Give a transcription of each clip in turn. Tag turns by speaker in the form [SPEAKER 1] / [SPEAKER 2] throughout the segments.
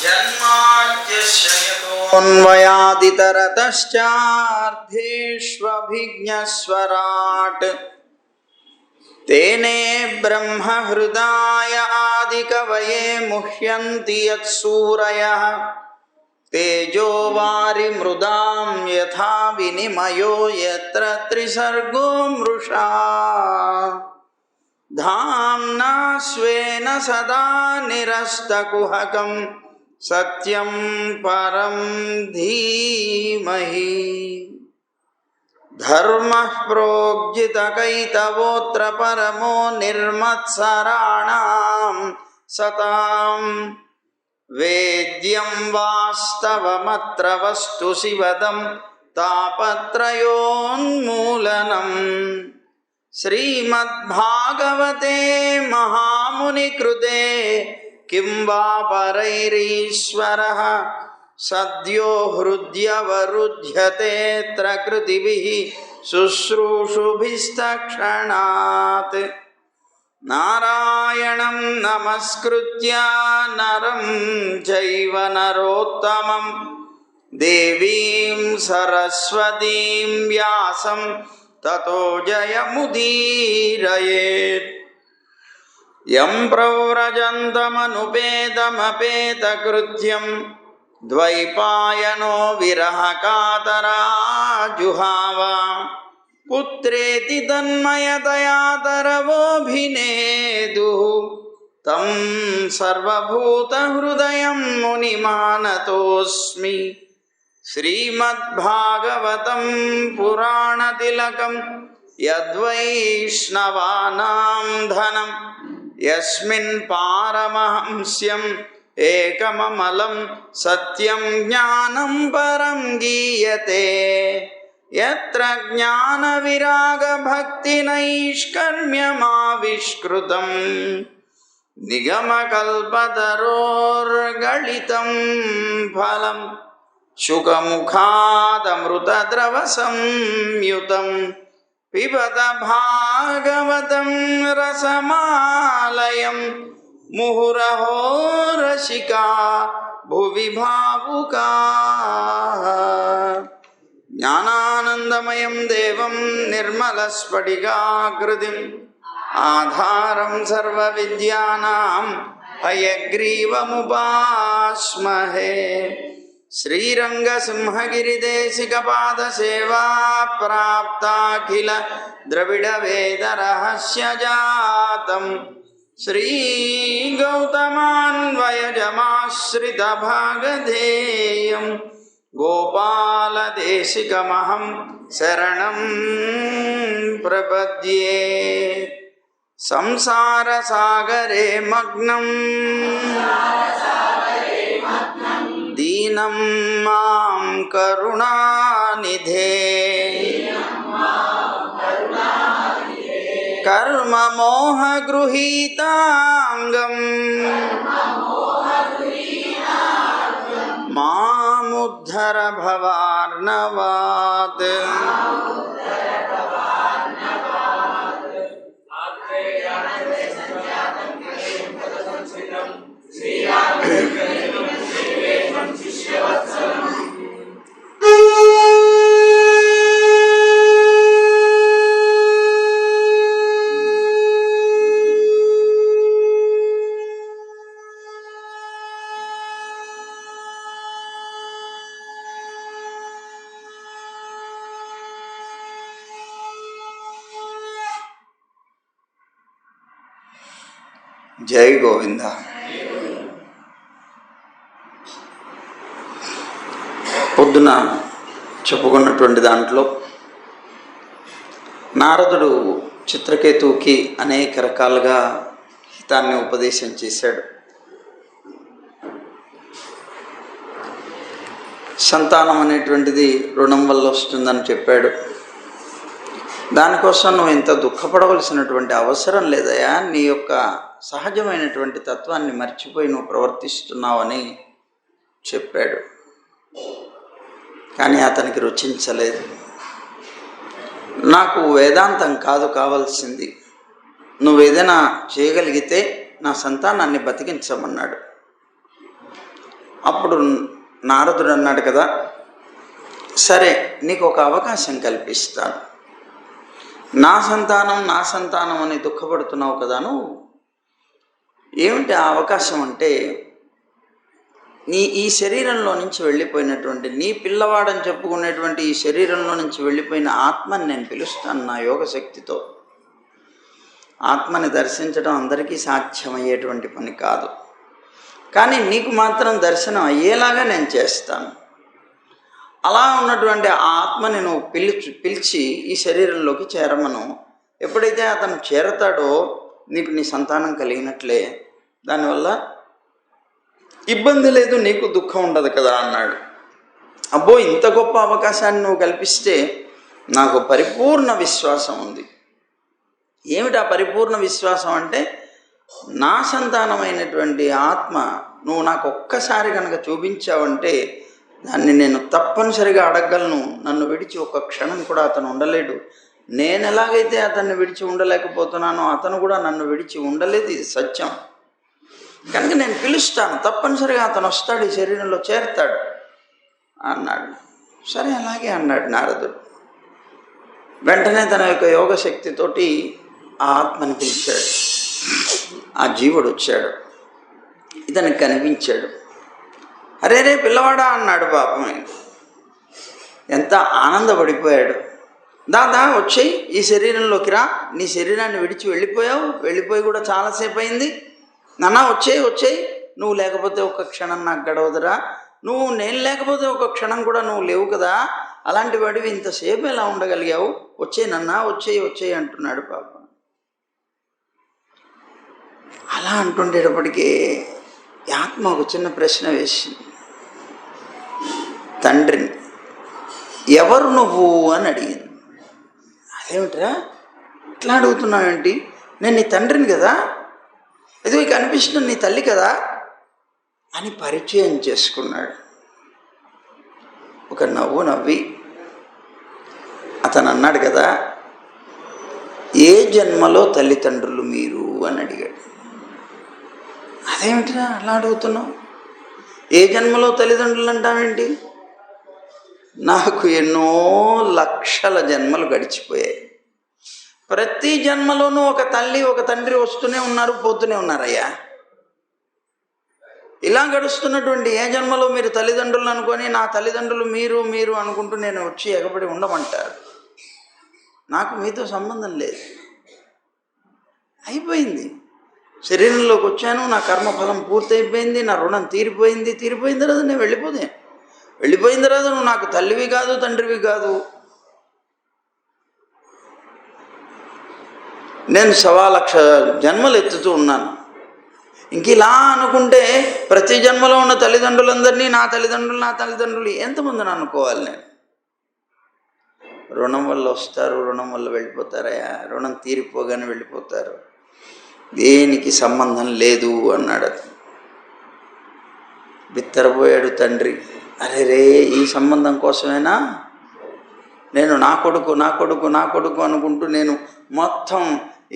[SPEAKER 1] जन्माद्यश्यतोऽन्वयादितरतश्चार्थेष्वभिज्ञस्वराट् तेने ब्रह्महृदाय आदिकवये मुह्यन्ति यत्सूरयः तेजो वारिमृदां यथा विनिमयो यत्र त्रिसर्गो मृषा धाम्ना स्वेन सदा निरस्तकुहकं सत्यं परं धीमहि धर्मः प्रोज्झितकैतवोऽत्र परमो निर्मत्सराणां सतां वेद्यं वास्तवमत्र वस्तु शिवदं तापत्रयोन्मूलनम् श्रीमद्भागवते महामुनिकृते किं वा परैरीश्वरः सद्यो हृद्यवरुध्यतेऽत्र कृतिभिः शुश्रूषुभिस्तक्षणात् नारायणं नमस्कृत्य नरं चैव नरोत्तमं देवीं सरस्वतीं व्यासं ततो जयमुदीरयेत् यं प्रव्रजन्तमनुपेतमपेतकृत्यं द्वैपायनो विरहकातराजुहाव पुत्रेति तन्मयतया तरवोऽभिनेदुः तं सर्वभूतहृदयं मुनिमानतोऽस्मि श्रीमद्भागवतं पुराणतिलकं यद्वैष्णवानां धनं यस्मिन् पारमहंस्यम् एकममलं सत्यं ज्ञानं परं गीयते यत्र ज्ञानविरागभक्तिनैष्कर्म्यमाविष्कृतं निगमकल्पतरोर्गलितं फलं शुकमुखादमृतद्रवसंयुतं पिबत भागवतं रसमालयं मुहुरहो रसिका भुवि भावुकाः ज्ञानानन्दमयं देवं निर्मलस्फटिकाकृतिम् आधारं सर्वविद्यानां हयग्रीवमुपास्महे श्रीरङ्गसिंहगिरिदेशिकपादसेवा प्राप्ताखिल द्रविडवेदरहस्यजातं श्रीगौतमान्वयजमाश्रितभागधेयं गोपालदेशिकमहं शरणं प्रपद्ये संसारसागरे मग्नं दीनं मां करुणानिधे कर्ममोहगृहीताङ्गं मामुद्धर भवार्णवात् జై గోవింద. పొద్దున చెప్పుకున్నటువంటి దాంట్లో నారదుడు చిత్రకేతువుకి అనేక రకాలుగా హితాన్ని ఉపదేశం చేశాడు. సంతానం అనేటువంటిది రుణం వల్ల వస్తుందని చెప్పాడు. దానికోసం నువ్వు ఇంత దుఃఖపడవలసినటువంటి అవసరం లేదయా, నీ యొక్క సహజమైనటువంటి తత్వాన్ని మర్చిపోయి నువ్వు ప్రవర్తిస్తున్నావని చెప్పాడు. కానీ అతనికి రుచించలేదు. నాకు వేదాంతం కాదు కావాల్సింది, నువ్వేదైనా చేయగలిగితే నా సంతానాన్ని బతికించమన్నాడు. అప్పుడు నారదుడు అన్నాడు కదా, సరే నీకు ఒక అవకాశం కల్పిస్తాను. నా సంతానం అని దుఃఖపడుతున్నావు కదా నువ్వు. ఏమిటి ఆ అవకాశం అంటే, ఈ శరీరంలో నుంచి వెళ్ళిపోయినటువంటి, నీ పిల్లవాడని చెప్పుకునేటువంటి ఈ శరీరంలో నుంచి వెళ్ళిపోయిన ఆత్మని నేను పిలుస్తాను నా యోగ శక్తితో. ఆత్మని దర్శించడం అందరికీ సాధ్యమయ్యేటువంటి పని కాదు, కానీ నీకు మాత్రం దర్శనం అయ్యేలాగా నేను చేస్తాను. అలా ఉన్నటువంటి ఆ ఆత్మని నువ్వు పిలిచి ఈ శరీరంలోకి చేరమను. ఎప్పుడైతే అతను చేరతాడో నీకు నీ సంతానం కలిగినట్లే, దానివల్ల ఇబ్బంది లేదు, నీకు దుఃఖం ఉండదు కదా అన్నాడు. అబ్బో, ఇంత గొప్ప అవకాశాన్ని నువ్వు కల్పిస్తే నాకు పరిపూర్ణ విశ్వాసం ఉంది. ఏమిటి ఆ పరిపూర్ణ విశ్వాసం అంటే, నా సంతానమైనటువంటి ఆత్మ నువ్వు నాకు ఒక్కసారి కనుక చూపించావంటే దాన్ని నేను తప్పనిసరిగా అడగలను. నన్ను విడిచి ఒక్క క్షణం కూడా అతను ఉండలేడు. నేను ఎలాగైతే అతన్ని విడిచి ఉండలేకపోతున్నానో అతను కూడా నన్ను విడిచి ఉండలేదు, ఇది సత్యం. కనుక నేను పిలుస్తాను, తప్పనిసరిగా అతను వస్తాడు, ఈ శరీరంలో చేరుతాడు అన్నాడు. సరే అలాగే అన్నాడు నారదుడు. వెంటనే తన యొక్క యోగ శక్తితోటి ఆ ఆత్మని పిలిచాడు. ఆ జీవుడు వచ్చాడు, ఇతనికి కనిపించాడు. అరే రే పిల్లవాడా అన్నాడు. పాపం ఎంత ఆనందపడిపోయాడు. దాదా వచ్చేయి, ఈ శరీరంలోకి రా, నీ శరీరాన్ని విడిచి వెళ్ళిపోయి కూడా చాలాసేపు అయింది. నాన్న వచ్చేయి, నువ్వు లేకపోతే ఒక్క క్షణం నాకు గడవదురా, నేను లేకపోతే ఒక క్షణం కూడా నువ్వు లేవు కదా, అలాంటి వాడివి ఇంతసేపు ఎలా ఉండగలిగావు, వచ్చేయి నాన్న, వచ్చేయి అంటున్నాడు. పాపం అలా అంటుండేటప్పటికీ ఆత్మ ఒక చిన్న ప్రశ్న వేసింది తండ్రిని. ఎవరు నువ్వు అని అడిగింది. అదేమిట్రా ఇట్లా అడుగుతున్నావేంటి, నేను నీ తండ్రిని కదా, ఇది కనిపిస్తుంది నీ తల్లి కదా అని పరిచయం చేసుకున్నాడు. ఒక నవ్వు నవ్వి అతను అన్నాడు కదా, ఏ జన్మలో తల్లిదండ్రులు మీరు అని అడిగాడు. అదేమిటిరా అలా అడుగుతున్నావు, ఏ జన్మలో తల్లిదండ్రులు అంటావేంటి, నాకు ఎన్నో లక్షల జన్మలు గడిచిపోయాయి. ప్రతి జన్మలోనూ ఒక తల్లి ఒక తండ్రి వస్తూనే ఉన్నారు, పోతూనే ఉన్నారయ్యా. ఇలా గడుస్తున్నటువంటి ఏ జన్మలో మీరు తల్లిదండ్రులు అనుకొని నా తల్లిదండ్రులు మీరు అనుకుంటూ నేను వచ్చి ఎగబడి ఉండమంటారు. నాకు మీతో సంబంధం లేదు, అయిపోయింది. శరీరంలోకి వచ్చాను, నా కర్మఫలం పూర్తయిపోయింది, నా రుణం తీరిపోయిన తర్వాత నేను వెళ్ళిపోయిన తర్వాత నువ్వు నాకు తల్లివి కాదు, తండ్రివి కాదు. నేను 1,00,000 జన్మలు ఎత్తుతూ ఉన్నాను. ఇంక ఇలా అనుకుంటే ప్రతి జన్మలో ఉన్న తల్లిదండ్రులందరినీ నా తల్లిదండ్రులు ఎంతమందిని అనుకోవాలి నేను? రుణం వల్ల వస్తారు, రుణం వల్ల వెళ్ళిపోతారయ్యా, రుణం తీరిపోగానే వెళ్ళిపోతారు, దేనికి సంబంధం లేదు అన్నాడు. బిత్తరపోయాడు తండ్రి. అరే రే, ఈ సంబంధం కోసమేనా నేను నా కొడుకు అనుకుంటూ నేను మొత్తం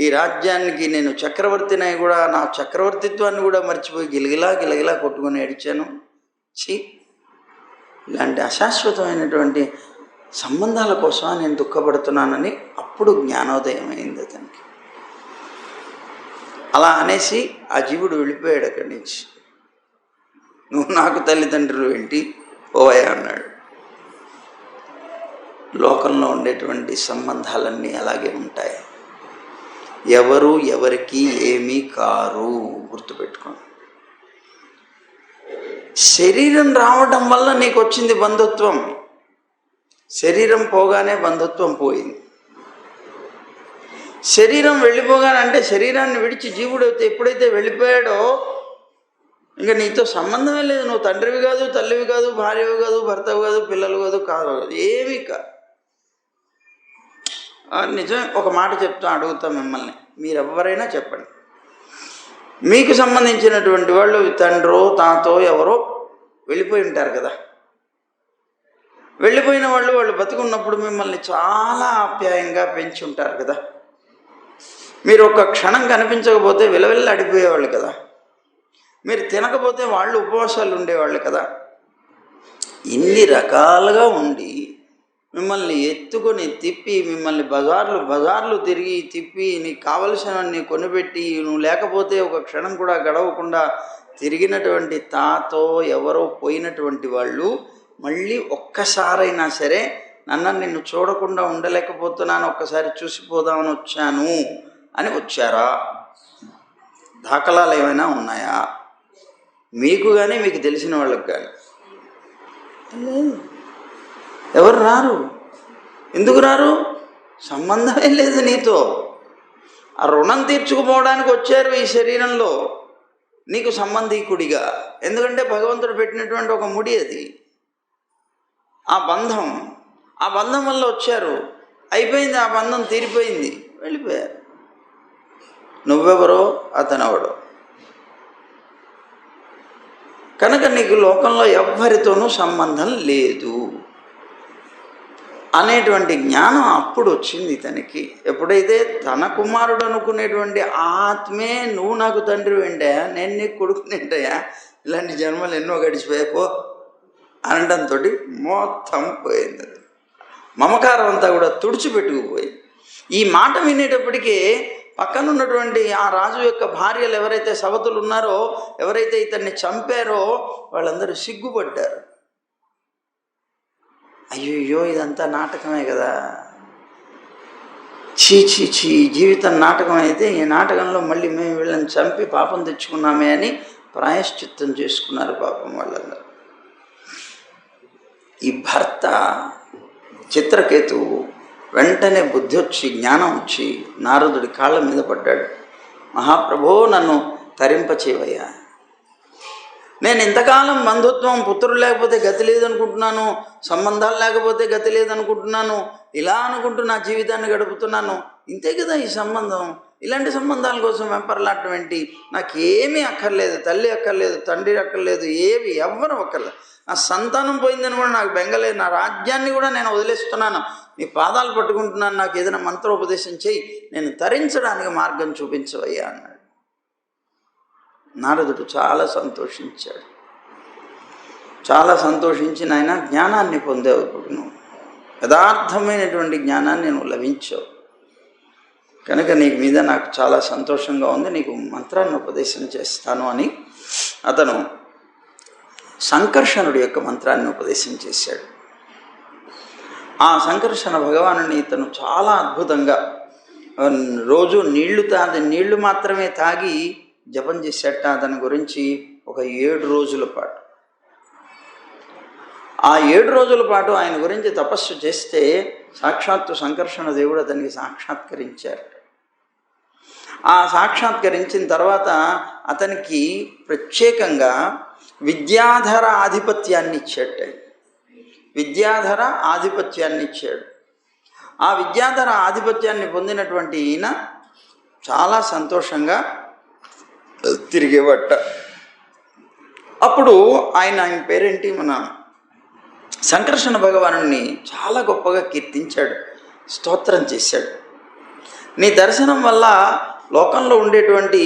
[SPEAKER 1] ఈ రాజ్యానికి నేను చక్రవర్తిని కూడా నా చక్రవర్తిత్వాన్ని కూడా మర్చిపోయి గిలగిలా కొట్టుకొని ఏడిచాను. ఇలాంటి అశాశ్వతమైనటువంటి సంబంధాల కోసం నేను దుఃఖపడుతున్నానని అప్పుడు జ్ఞానోదయం అయింది అతనికి. అలా అనేసి ఆ జీవుడు వెళ్ళిపోయాడు అక్కడి నుంచి. నువ్వు నాకు తల్లిదండ్రులు ఏంటి, పోవయ్యా అన్నాడు. లోకంలో ఉండేటువంటి సంబంధాలన్నీ అలాగే ఉంటాయి. ఎవరు ఎవరికి ఏమీ కారు, గుర్తుపెట్టుకోండి. శరీరం రావడం వల్ల నీకు వచ్చింది బంధుత్వం, శరీరం పోగానే బంధుత్వం పోయింది. శరీరం వెళ్ళిపోగానే అంటే శరీరాన్ని విడిచి జీవుడు ఎప్పుడైతే వెళ్ళిపోయాడో ఇంకా నీతో సంబంధమే లేదు. నువ్వు తండ్రివి కాదు, తల్లివి కాదు, భార్యవి కాదు, భర్తవి కాదు, పిల్లలు కాదు, ఏమీ కాదు. నిజం ఒక మాట అడుగుతా మిమ్మల్ని, మీరెవరైనా చెప్పండి, మీకు సంబంధించినటువంటి వాళ్ళు తండ్రో తాతో ఎవరో వెళ్ళిపోయి ఉంటారు కదా. వెళ్ళిపోయిన వాళ్ళు బతికున్నప్పుడు మిమ్మల్ని చాలా ఆప్యాయంగా పెంచి ఉంటారు కదా. మీరు ఒక క్షణం కనిపించకపోతే విలవిల్లాడిపోయేవాళ్ళు కదా. మీరు తినకపోతే వాళ్ళు ఉపవాసాలు ఉండేవాళ్ళు కదా. ఇన్ని రకాలుగా ఉండి మిమ్మల్ని ఎత్తుకొని తిప్పి, మిమ్మల్ని బజార్లు తిరిగి తిప్పి, నీకు కావలసినవన్నీ కొనిపెట్టి, నువ్వు లేకపోతే ఒక క్షణం కూడా గడవకుండా తిరిగినటువంటి తాతో ఎవరో పోయినటువంటి వాళ్ళు మళ్ళీ ఒక్కసారైనా సరే నిన్ను చూడకుండా ఉండలేకపోతున్నాను, ఒక్కసారి చూసిపోదామని వచ్చాను అని వచ్చారా? దాఖలాలు ఏమైనా ఉన్నాయా మీకు కానీ మీకు తెలిసిన వాళ్ళకి కానీ? ఎవరు రారు. ఎందుకు రారు? సంబంధమే లేదు నీతో. ఆ రుణం తీర్చుకుపోవడానికి వచ్చారు ఈ శరీరంలో నీకు సంబంధీకుడిగా. ఎందుకంటే భగవంతుడు పెట్టినటువంటి ఒక ముడి అది, ఆ బంధం వల్ల వచ్చారు. అయిపోయింది, ఆ బంధం తీరిపోయింది, వెళ్ళిపోయారు. నువ్వెవరో అతనెవడో. కనుక నీకు లోకంలో ఎవ్వరితోనూ సంబంధం లేదు అనేటువంటి జ్ఞానం అప్పుడు వచ్చింది ఇతనికి. ఎప్పుడైతే తన కుమారుడు అనుకునేటువంటి ఆత్మే నువ్వు నాకు తండ్రి ఏంటయా, నేను నీకు కొడుకునేంటయా, ఇలాంటి జన్మలు ఎన్నో గడిచిపోయాపో అనడంతో మొత్తం పోయింది. మమకారం అంతా కూడా తుడిచిపెట్టుకుపోయింది. ఈ మాట వినేటప్పటికీ పక్కనున్నటువంటి ఆ రాజు యొక్క భార్యలు ఎవరైతే సవతులు ఉన్నారో, ఎవరైతే ఇతన్ని చంపారో వాళ్ళందరూ సిగ్గుపడ్డారు. అయ్యో ఇదంతా నాటకమే కదా, చీ జీవితం నాటకం అయితే ఈ నాటకంలో మళ్ళీ మేము వీళ్ళని చంపి పాపం తెచ్చుకున్నామే అని ప్రాయశ్చిత్తం చేసుకున్నారు పాపం వాళ్ళందరూ. ఈ భర్త చిత్రకేతువు వెంటనే బుద్ధి వచ్చి, జ్ఞానం వచ్చి నారదుడి కాళ్ళ మీద పడ్డాడు. మహాప్రభో, నన్ను తరింపచేవయ్యా. నేను ఇంతకాలం బంధుత్వం, పుత్రులు లేకపోతే గతి లేదనుకుంటున్నాను, సంబంధాలు లేకపోతే గతి లేదనుకుంటున్నాను, ఇలా అనుకుంటూ నా జీవితాన్ని గడుపుతున్నాను. ఇంతే కదా ఈ సంబంధం. ఇలాంటి సంబంధాల కోసం వెంపర్లాడటం ఏంటి? నాకేమీ అక్కర్లేదు, తల్లి అక్కర్లేదు, తండ్రి అక్కర్లేదు, ఏవి ఎవ్వరు అక్కర్లేదు. నా సంతానం పోయిందని కూడా నాకు బెంగలేదు, నా రాజ్యాన్ని కూడా నేను వదిలేస్తున్నాను, నీ పాదాలు పట్టుకుంటున్నాను, నాకు ఏదైనా మంత్రోపదేశం చేయి, నేను తరించడానికి మార్గం చూపించవయ్యా అన్నాడు. నారదుడు చాలా సంతోషించాడు. చాలా సంతోషించి, నాయన జ్ఞానాన్ని పొందావు, ఇప్పుడు నువ్వు యథార్థమైనటువంటి జ్ఞానాన్ని నువ్వు లభించావు కనుక నీ మీద నాకు చాలా సంతోషంగా ఉంది, నీకు మంత్రాన్ని ఉపదేశం చేస్తాను అని అతను సంకర్షణుడి యొక్క మంత్రాన్ని ఉపదేశం చేశాడు. ఆ సంకర్షణ భగవానుని ఇతను చాలా అద్భుతంగా రోజు నీళ్లు మాత్రమే తాగి జపం చేసేట. అతని గురించి ఒక 7 రోజుల పాటు, ఆ 7 రోజుల పాటు ఆయన గురించి తపస్సు చేస్తే సాక్షాత్తు సంకర్షణ దేవుడు అతనికి సాక్షాత్కరించారు. ఆ సాక్షాత్కరించిన తర్వాత అతనికి ప్రత్యేకంగా విద్యాధర ఆధిపత్యాన్ని ఇచ్చాడు. విద్యాధర ఆధిపత్యాన్ని ఇచ్చాడు. ఆ విద్యాధర ఆధిపత్యాన్ని పొందినటువంటి ఈయన చాలా సంతోషంగా తిరిగేవట. అప్పుడు ఆయన పేరేంటి, మన సంకర్షణ భగవానుని చాలా గొప్పగా కీర్తించాడు, స్తోత్రం చేశాడు. నీ దర్శనం వల్ల లోకంలో ఉండేటువంటి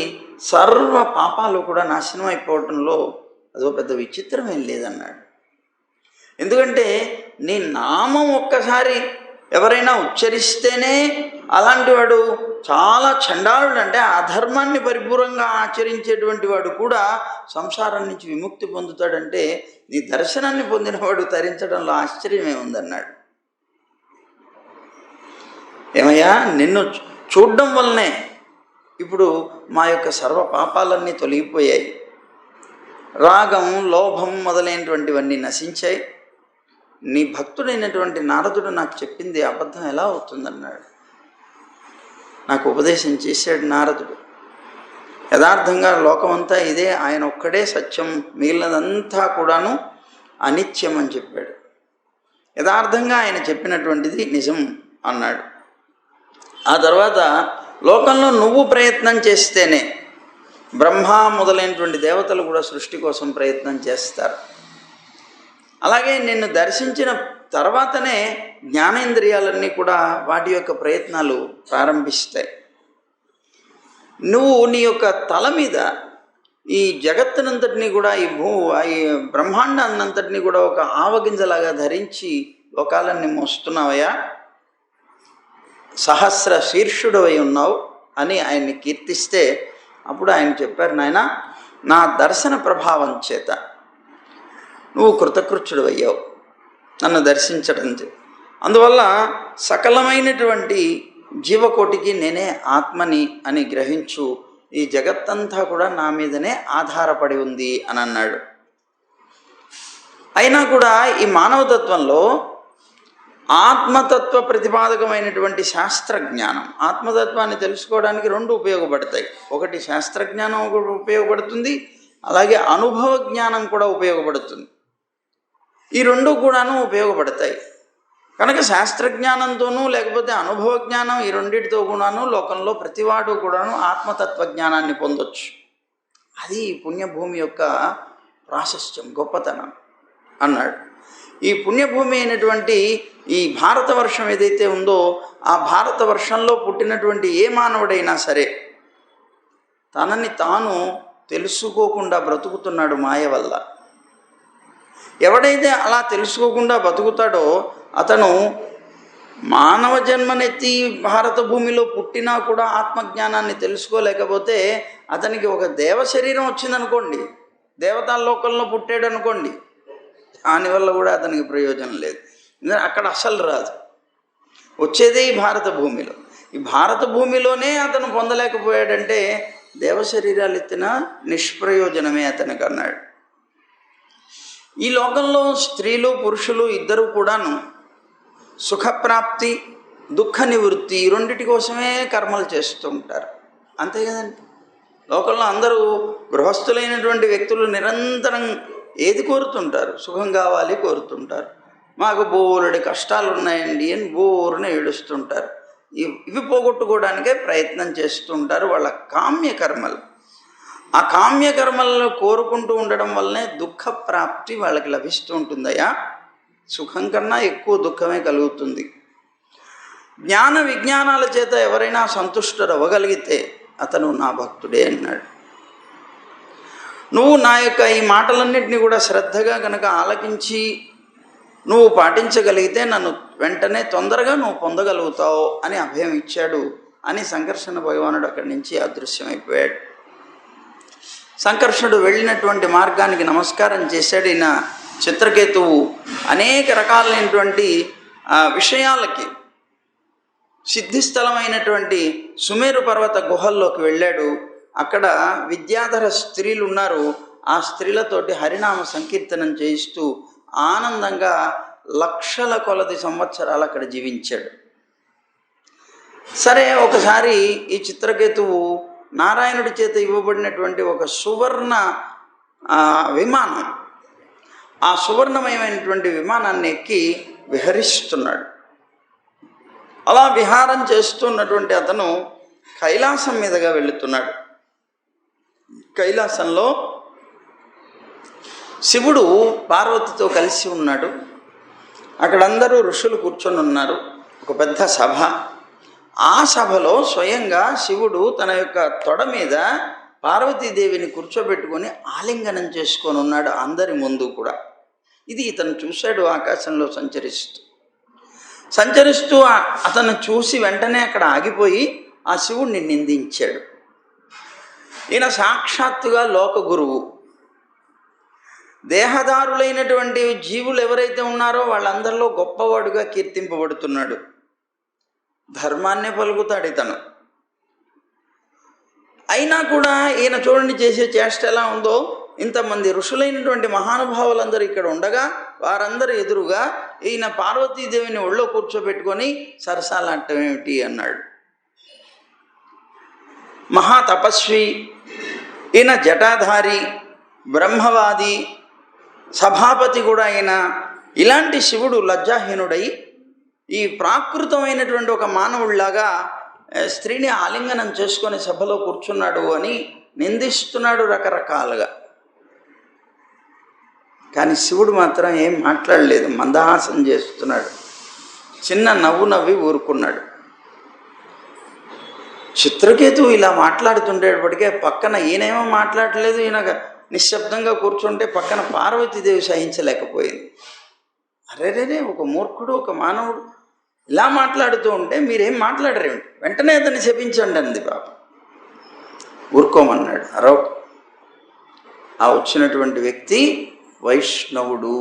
[SPEAKER 1] సర్వ పాపాలు కూడా నాశనం అయిపోవటంలో అదో పెద్ద విచిత్రమేం లేదన్నాడు. ఎందుకంటే నీ నామం ఒక్కసారి ఎవరైనా ఉచ్చరిస్తేనే అలాంటి వాడు చాలా చండాలుడు, అంటే అధర్మాన్ని పరిపూర్ణంగా ఆచరించేటువంటి వాడు కూడా సంసారం నుంచి విముక్తి పొందుతాడంటే నీ దర్శనాన్ని పొందినవాడు తరించడంలో ఆశ్చర్యమే ఉందన్నాడు. ఏమయ్యా, నిన్ను చూడడం వల్లనే ఇప్పుడు మా యొక్క సర్వ పాపాలన్నీ తొలగిపోయాయి, రాగం, లోభం మొదలైనటువంటివన్నీ నశించాయి. నీ భక్తుడైనటువంటి నారదుడు నాకు చెప్పింది అబద్ధం ఎలా అవుతుందన్నాడు. నాకు ఉపదేశం చేశాడు నారదుడు. యథార్థంగా లోకమంతా ఇదే, ఆయన ఒక్కడే సత్యం, మిగిలినదంతా కూడాను అనిత్యం అని చెప్పాడు. యథార్థంగా ఆయన చెప్పినటువంటిది నిజం అన్నాడు. ఆ తర్వాత లోకంలో నువ్వు ప్రయత్నం చేస్తేనే, బ్రహ్మ మొదలైనటువంటి దేవతలు కూడా సృష్టి కోసం ప్రయత్నం చేస్తారు. అలాగే నిన్ను దర్శించిన తర్వాతనే జ్ఞానేంద్రియాలన్నీ కూడా వాటి యొక్క ప్రయత్నాలు ప్రారంభిస్తాయి. నువ్వు నీ యొక్క తల మీద ఈ జగత్తునంతటినీ కూడా ఈ బ్రహ్మాండాన్నంతటినీ కూడా ఒక ఆవగింజలాగా ధరించి లోకాలన్నీ మోస్తున్నావయ్యా, సహస్ర శీర్షుడవై ఉన్నావు అని ఆయన్ని కీర్తిస్తే అప్పుడు ఆయన చెప్పారు, నాయన నా దర్శన ప్రభావం చేత నువ్వు కృతకృత్యుడు అయ్యావు నన్ను దర్శించడం. అందువల్ల సకలమైనటువంటి జీవకోటికి నేనే ఆత్మని అని గ్రహించు, ఈ జగత్తంతా కూడా నా మీదనే ఆధారపడి ఉంది అని అన్నాడు. అయినా కూడా ఈ మానవతత్వంలో ఆత్మతత్వ ప్రతిపాదకమైనటువంటి శాస్త్రజ్ఞానం, ఆత్మతత్వాన్ని తెలుసుకోవడానికి రెండు ఉపయోగపడతాయి. ఒకటి శాస్త్రజ్ఞానం ఉపయోగపడుతుంది, అలాగే అనుభవ జ్ఞానం కూడా ఉపయోగపడుతుంది. ఈ రెండు కూడాను ఉపయోగపడతాయి కనుక శాస్త్రజ్ఞానంతోనూ లేకపోతే అనుభవ జ్ఞానం ఈ రెండింటితో కూడాను లోకంలో ప్రతివాడు కూడాను ఆత్మతత్వ జ్ఞానాన్ని పొందొచ్చు. అది పుణ్యభూమి యొక్క ప్రాశస్త్యం, గొప్పతనం అన్నాడు. ఈ పుణ్యభూమి అయినటువంటి ఈ భారతవర్షం ఏదైతే ఉందో ఆ భారతవర్షంలో పుట్టినటువంటి ఏ మానవుడైనా సరే తనని తాను తెలుసుకోకుండా బ్రతుకుతున్నాడు మాయ వల్ల. ఎవడైతే అలా తెలుసుకోకుండా బతుకుతాడో అతను మానవ జన్మనెత్తి భారత భూమిలో పుట్టినా కూడా ఆత్మజ్ఞానాన్ని తెలుసుకోలేకపోతే అతనికి ఒక దేవ శరీరం వచ్చిందనుకోండి, దేవతా లోకంలో పుట్టాడు అనుకోండి, దానివల్ల కూడా అతనికి ప్రయోజనం లేదు. అక్కడ అసలు రాదు, వచ్చేదే ఈ భారత భూమిలో. ఈ భారత భూమిలోనే అతను పొందలేకపోయాడంటే దేవ శరీరాలు ఎత్తిన నిష్ప్రయోజనమే అతనికి అన్నాడు. ఈ లోకంలో స్త్రీలు పురుషులు ఇద్దరు కూడాను సుఖప్రాప్తి దుఃఖ నివృత్తి ఈ రెండిటి కోసమే కర్మలు చేస్తూ ఉంటారు, అంతే కదండి. లోకంలో అందరూ గృహస్థులైనటువంటి వ్యక్తులు నిరంతరం ఏది కోరుతుంటారు? సుఖం కావాలి కోరుతుంటారు. మాకు బోరుడి కష్టాలు ఉన్నాయండి అని బోరున ఏడుస్తుంటారు. ఇవి పోగొట్టుకోవడానికే ప్రయత్నం చేస్తుంటారు. వాళ్ళ కామ్యకర్మలు, ఆ కామ్యకర్మలను కోరుకుంటూ ఉండడం వల్లనే దుఃఖ ప్రాప్తి వాళ్ళకి లభిస్తూ ఉంటుందయ్యా. సుఖం కన్నా ఎక్కువ దుఃఖమే కలుగుతుంది. జ్ఞాన విజ్ఞానాల చేత ఎవరైనా సంతుష్టురవ్వగలిగితే అతను నా భక్తుడే అన్నాడు. నువ్వు నా యొక్క ఈ మాటలన్నింటినీ కూడా శ్రద్ధగా కనుక ఆలకించి నువ్వు పాటించగలిగితే నన్ను వెంటనే తొందరగా నువ్వు పొందగలుగుతావు అని అభయం ఇచ్చాడు అని సంకర్షణ భగవానుడు అక్కడి నుంచి అదృశ్యమైపోయాడు. సంకర్షణుడు వెళ్ళినటువంటి మార్గానికి నమస్కారం చేశాడు. ఈయన చిత్రకేతువు అనేక రకాలైనటువంటి విషయాలకి సిద్ధిస్థలమైనటువంటి సుమేరు పర్వత గుహల్లోకి వెళ్ళాడు. అక్కడ విద్యాధర స్త్రీలు ఉన్నారు. ఆ స్త్రీలతోటి హరినామ సంకీర్తనం చేయిస్తూ ఆనందంగా లక్షల కొలది సంవత్సరాలు అక్కడ జీవించాడు. సరే, ఒకసారి ఈ చిత్రకేతువు నారాయణుడి చేత ఇవ్వబడినటువంటి ఒక సువర్ణ విమానం, ఆ సువర్ణమయమైనటువంటి విమానాన్ని ఎక్కి విహరిస్తున్నాడు. అలా విహారం చేస్తున్నటువంటి అతను కైలాసం మీదుగా వెళుతున్నాడు. కైలాసంలో శివుడు పార్వతితో కలిసి ఉన్నాడు. అక్కడ అందరూ ఋషులు కూర్చొని ఉన్నారు, ఒక పెద్ద సభ. ఆ సభలో స్వయంగా శివుడు తన యొక్క తొడ మీద పార్వతీదేవిని కూర్చోబెట్టుకొని ఆలింగనం చేసుకొని ఉన్నాడు అందరి ముందు కూడా. ఇది ఇతను చూశాడు ఆకాశంలో సంచరిస్తూ అతను చూసి వెంటనే అక్కడ ఆగిపోయి ఆ శివుడిని నిందించాడు. ఈయన సాక్షాత్తుగా లోక గురువు. దేహదారులైనటువంటి జీవులు ఎవరైతే ఉన్నారో వాళ్ళందరిలో గొప్పవాడుగా కీర్తింపబడుతున్నాడు. ధర్మాన్నే పలుకుతాడు ఇతను. అయినా కూడా ఈయన చూడండి చేసే చేష్ట ఎలా ఉందో. ఇంతమంది ఋషులైనటువంటి మహానుభావులందరూ ఇక్కడ ఉండగా వారందరూ ఎదురుగా ఈయన పార్వతీదేవిని ఒళ్ళో కూర్చోబెట్టుకొని సరసాలాడటం ఏమిటి అన్నాడు. మహాతపస్వి ఈయన, జటాధారి, బ్రహ్మవాది, సభాపతి కూడా అయిన ఇలాంటి శివుడు లజ్జాహీనుడై ఈ ప్రాకృతమైనటువంటి ఒక మానవుడిలాగా స్త్రీని ఆలింగనం చేసుకొని సభలో కూర్చున్నాడు అని నిందిస్తున్నాడు రకరకాలుగా. కానీ శివుడు మాత్రం ఏం మాట్లాడలేదు, మందహాసం చేస్తున్నాడు, చిన్న నవ్వు నవ్వి ఊరుకున్నాడు. చిత్రకేతు ఇలా మాట్లాడుతుండేటప్పటికే పక్కన ఈయనేమో మాట్లాడలేదు, ఈయన నిశ్శబ్దంగా కూర్చుంటే పక్కన పార్వతీదేవి సహించలేకపోయింది. అరేరేరే, ఒక మూర్ఖుడు, ఒక మానవుడు ఇలా మాట్లాడుతూ ఉంటే మీరేం మాట్లాడరేమిటి, వెంటనే అతన్ని శపించండి అంది. పాప ఊరుకోమన్నాడు. అరవ్. ఆ వచ్చినటువంటి వ్యక్తి వైష్ణవుడు.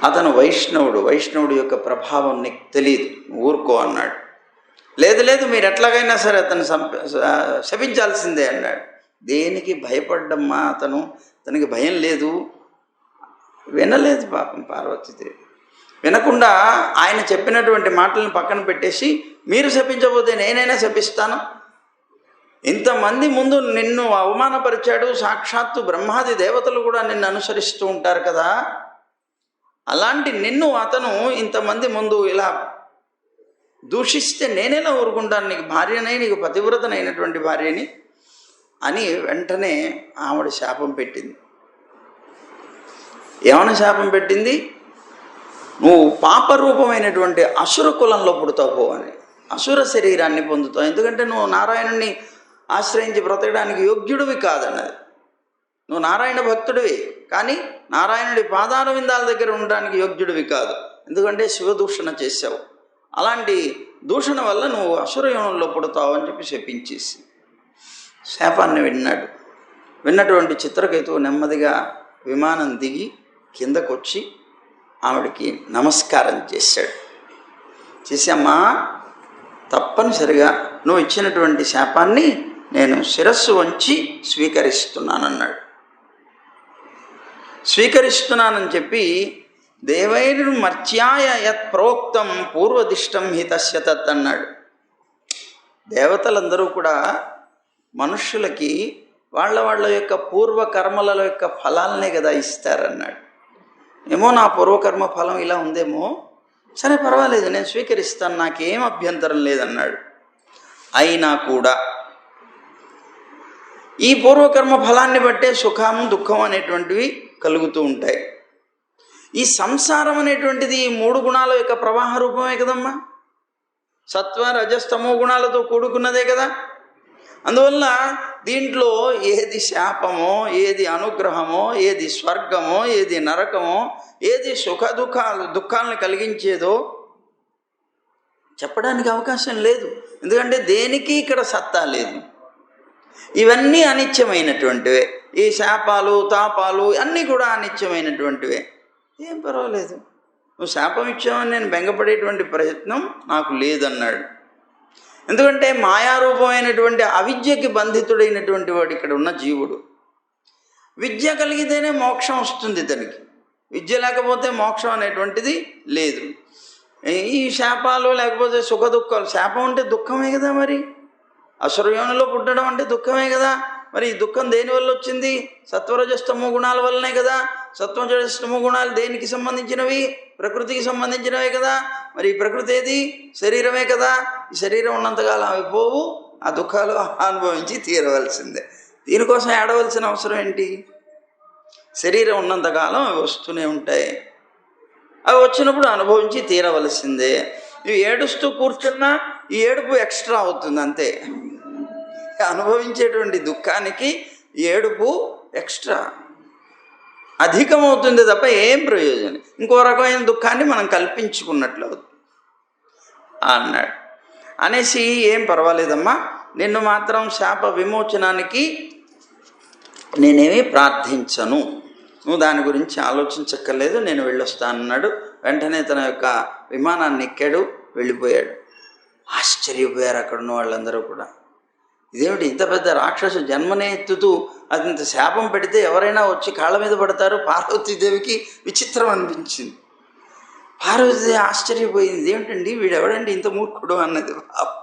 [SPEAKER 1] అతను వైష్ణవుడు యొక్క ప్రభావం నీకు తెలియదు, ఊరుకో అన్నాడు. లేదు లేదు, మీరు ఎట్లాగైనా సరే అతను శపించాల్సిందే అన్నాడు. దేనికి భయపడ్డమ్మా అతనికి భయం లేదు. వినలేదు పాపం పార్వతీదేవి. వినకుండా ఆయన చెప్పినటువంటి మాటలను పక్కన పెట్టేసి, మీరు శపించబోతే నేనైనా శపిస్తాను, ఇంతమంది ముందు నిన్ను అవమానపరిచాడు, సాక్షాత్తు బ్రహ్మాది దేవతలు కూడా నిన్ను అనుసరిస్తూ ఉంటారు కదా, అలాంటి నిన్ను అతను ఇంతమంది ముందు ఇలా దూషిస్తే నేనేలా ఊరుకుంటాను, నీకు భార్యనై, నీకు పతివ్రతనైనటువంటి భార్యని అని వెంటనే ఆవిడ శాపం పెట్టింది. ఏమైనా శాపం పెట్టింది? నువ్వు పాపరూపమైనటువంటి అసుర కులంలో పుడతావు అని, అసుర శరీరాన్ని పొందుతావు, ఎందుకంటే నువ్వు నారాయణుని ఆశ్రయించి బ్రతకడానికి యోగ్యుడివి కాదన్నది. నువ్వు నారాయణ భక్తుడివి, కానీ నారాయణుడి పాదాల విందాల దగ్గర ఉండడానికి యోగ్యుడివి కాదు, ఎందుకంటే శివదూషణ చేశావు. అలాంటి దూషణ వల్ల నువ్వు అసురయోనంలో పుడతావు అని చెప్పి శపించేసి శాపాన్ని విన్నాడు. విన్నటువంటి చిత్రకేతువు నెమ్మదిగా విమానం దిగి కిందకొచ్చి ఆవిడికి నమస్కారం చేశాడు. చేసి, అమ్మా తప్పనిసరిగా నువ్వు ఇచ్చినటువంటి శాపాన్ని నేను శిరస్సు వంచి స్వీకరిస్తున్నానన్నాడు. స్వీకరిస్తున్నానని చెప్పి, దేవైర్మర్త్యాయ యత్ ప్రోక్తం పూర్వదిష్టం హితస్య తత్ అన్నాడు. దేవతలందరూ కూడా మనుష్యులకి వాళ్ళ యొక్క పూర్వకర్మల యొక్క ఫలాలనే కదా ఇస్తారన్నాడు. ఏమో నా పూర్వకర్మ ఫలం ఇలా ఉందేమో, సరే పర్వాలేదు నేను స్వీకరిస్తాను, నాకేం అభ్యంతరం లేదన్నాడు. అయినా కూడా ఈ పూర్వకర్మ ఫలాన్ని బట్టే సుఖం దుఃఖం అనేటువంటివి కలుగుతూ ఉంటాయి. ఈ సంసారం అనేటువంటిది ఈ 3 గుణాల యొక్క ప్రవాహ రూపమే కదమ్మా, సత్వ రజస్తమో గుణాలతో కూడుకున్నదే కదా. అందువల్ల దీంట్లో ఏది శాపమో, ఏది అనుగ్రహమో, ఏది స్వర్గమో, ఏది నరకమో, ఏది దుఃఖాలను కలిగించేదో చెప్పడానికి అవకాశం లేదు. ఎందుకంటే దేనికి ఇక్కడ సత్తా లేదు. ఇవన్నీ అనిత్యమైనటువంటివే. ఈ శాపాలు తాపాలు అన్నీ కూడా అనిత్యమైనటువంటివే. ఏం పర్వాలేదు, నువ్వు శాపం ఇచ్చావని నేను బెంగపడేటువంటి ప్రయత్నం నాకు లేదన్నాడు. ఎందుకంటే మాయారూపమైనటువంటి అవిద్యకి బంధితుడైనటువంటి వాడు ఇక్కడ ఉన్న జీవుడు. విద్య కలిగితేనే మోక్షం వస్తుంది ఇతనికి, విద్య లేకపోతే మోక్షం అనేటువంటిది లేదు. ఈ శాపాలు లేకపోతే సుఖ దుఃఖాలు, శాపం అంటే దుఃఖమే కదా, మరి అసురయోనిలో పుట్టడం అంటే దుఃఖమే కదా. మరి ఈ దుఃఖం దేనివల్ల వచ్చింది? సత్వరజస్తమో గుణాల వల్లనే కదా. సత్వరజస్తమో గుణాలు దేనికి సంబంధించినవి? ప్రకృతికి సంబంధించినవే కదా. మరి ఈ ప్రకృతి ఏది? శరీరమే కదా. ఈ శరీరం ఉన్నంతకాలం అవి పోవు, ఆ దుఃఖాలు అనుభవించి తీరవలసిందే. దీనికోసం ఏడవలసిన అవసరం ఏంటి? శరీరం ఉన్నంతకాలం అవి వస్తూనే ఉంటాయి, అవి వచ్చినప్పుడు అనుభవించి తీరవలసిందే. ఇవి ఏడుస్తూ కూర్చున్నా ఈ ఏడుపు ఎక్స్ట్రా అవుతుంది అంతే. అనుభవించేటువంటి దుఃఖానికి ఏడుపు ఎక్స్ట్రా అధికమవుతుంది తప్ప ఏం ప్రయోజనం. ఇంకో రకమైన దుఃఖాన్ని మనం కల్పించుకున్నట్లు అవుతుంది అన్నాడు. అనేసి, ఏం పర్వాలేదమ్మా, నిన్ను మాత్రం శాప విమోచనానికి నేనేమీ ప్రార్థించను, నువ్వు దాని గురించి ఆలోచించక్కర్లేదు, నేను వెళ్ళొస్తానన్నాడు. వెంటనే తన యొక్క విమానాన్ని ఎక్కాడు, వెళ్ళిపోయాడు. ఆశ్చర్యపోయారు అక్కడ ఉన్న వాళ్ళందరూ కూడా. ఇదేమిటి, ఇంత పెద్ద రాక్షసు జన్మనే ఎత్తుతూ అది ఇంత శాపం పెడితే ఎవరైనా వచ్చి కాళ్ళ మీద పడతారు? పార్వతీదేవికి విచిత్రం అనిపించింది. పార్వతీదేవి ఆశ్చర్యపోయింది. ఏమిటండి వీడెవడండి ఇంత మూర్ఖుడు అన్నది. బాబు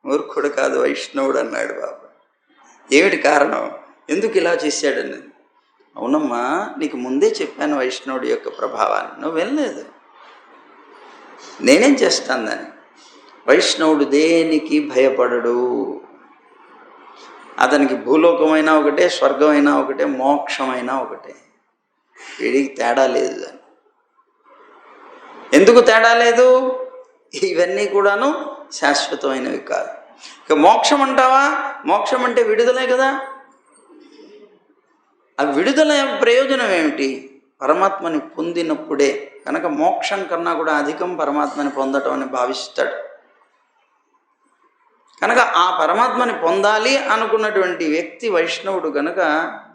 [SPEAKER 1] మూర్ఖుడు కాదు, వైష్ణవుడు అన్నాడు. బాబు ఏమిటి కారణం, ఎందుకు ఇలా చేశాడన్నది. అవునమ్మా, నీకు ముందే చెప్పాను వైష్ణవుడి యొక్క ప్రభావాన్ని, నువ్వు వెళ్ళలేదు. నేనేం చేస్తాను దాన్ని. వైష్ణవుడు దేనికి భయపడడు. అతనికి భూలోకమైనా ఒకటే, స్వర్గమైనా ఒకటే, మోక్షమైనా ఒకటే. వీడికి తేడా లేదు. దాన్ని ఎందుకు తేడా లేదు? ఇవన్నీ కూడాను శాశ్వతమైనవి కాదు. ఇక మోక్షం అంటావా? మోక్షం అంటే విడుదలే కదా. ఆ విడుదల ప్రయోజనం ఏమిటి? పరమాత్మని పొందినప్పుడే. కనుక మోక్షం కన్నా కూడా అధికం పరమాత్మని పొందటం అని భావిస్తాడు. కనుక ఆ పరమాత్మని పొందాలి అనుకున్నటువంటి వ్యక్తి వైష్ణవుడు కనుక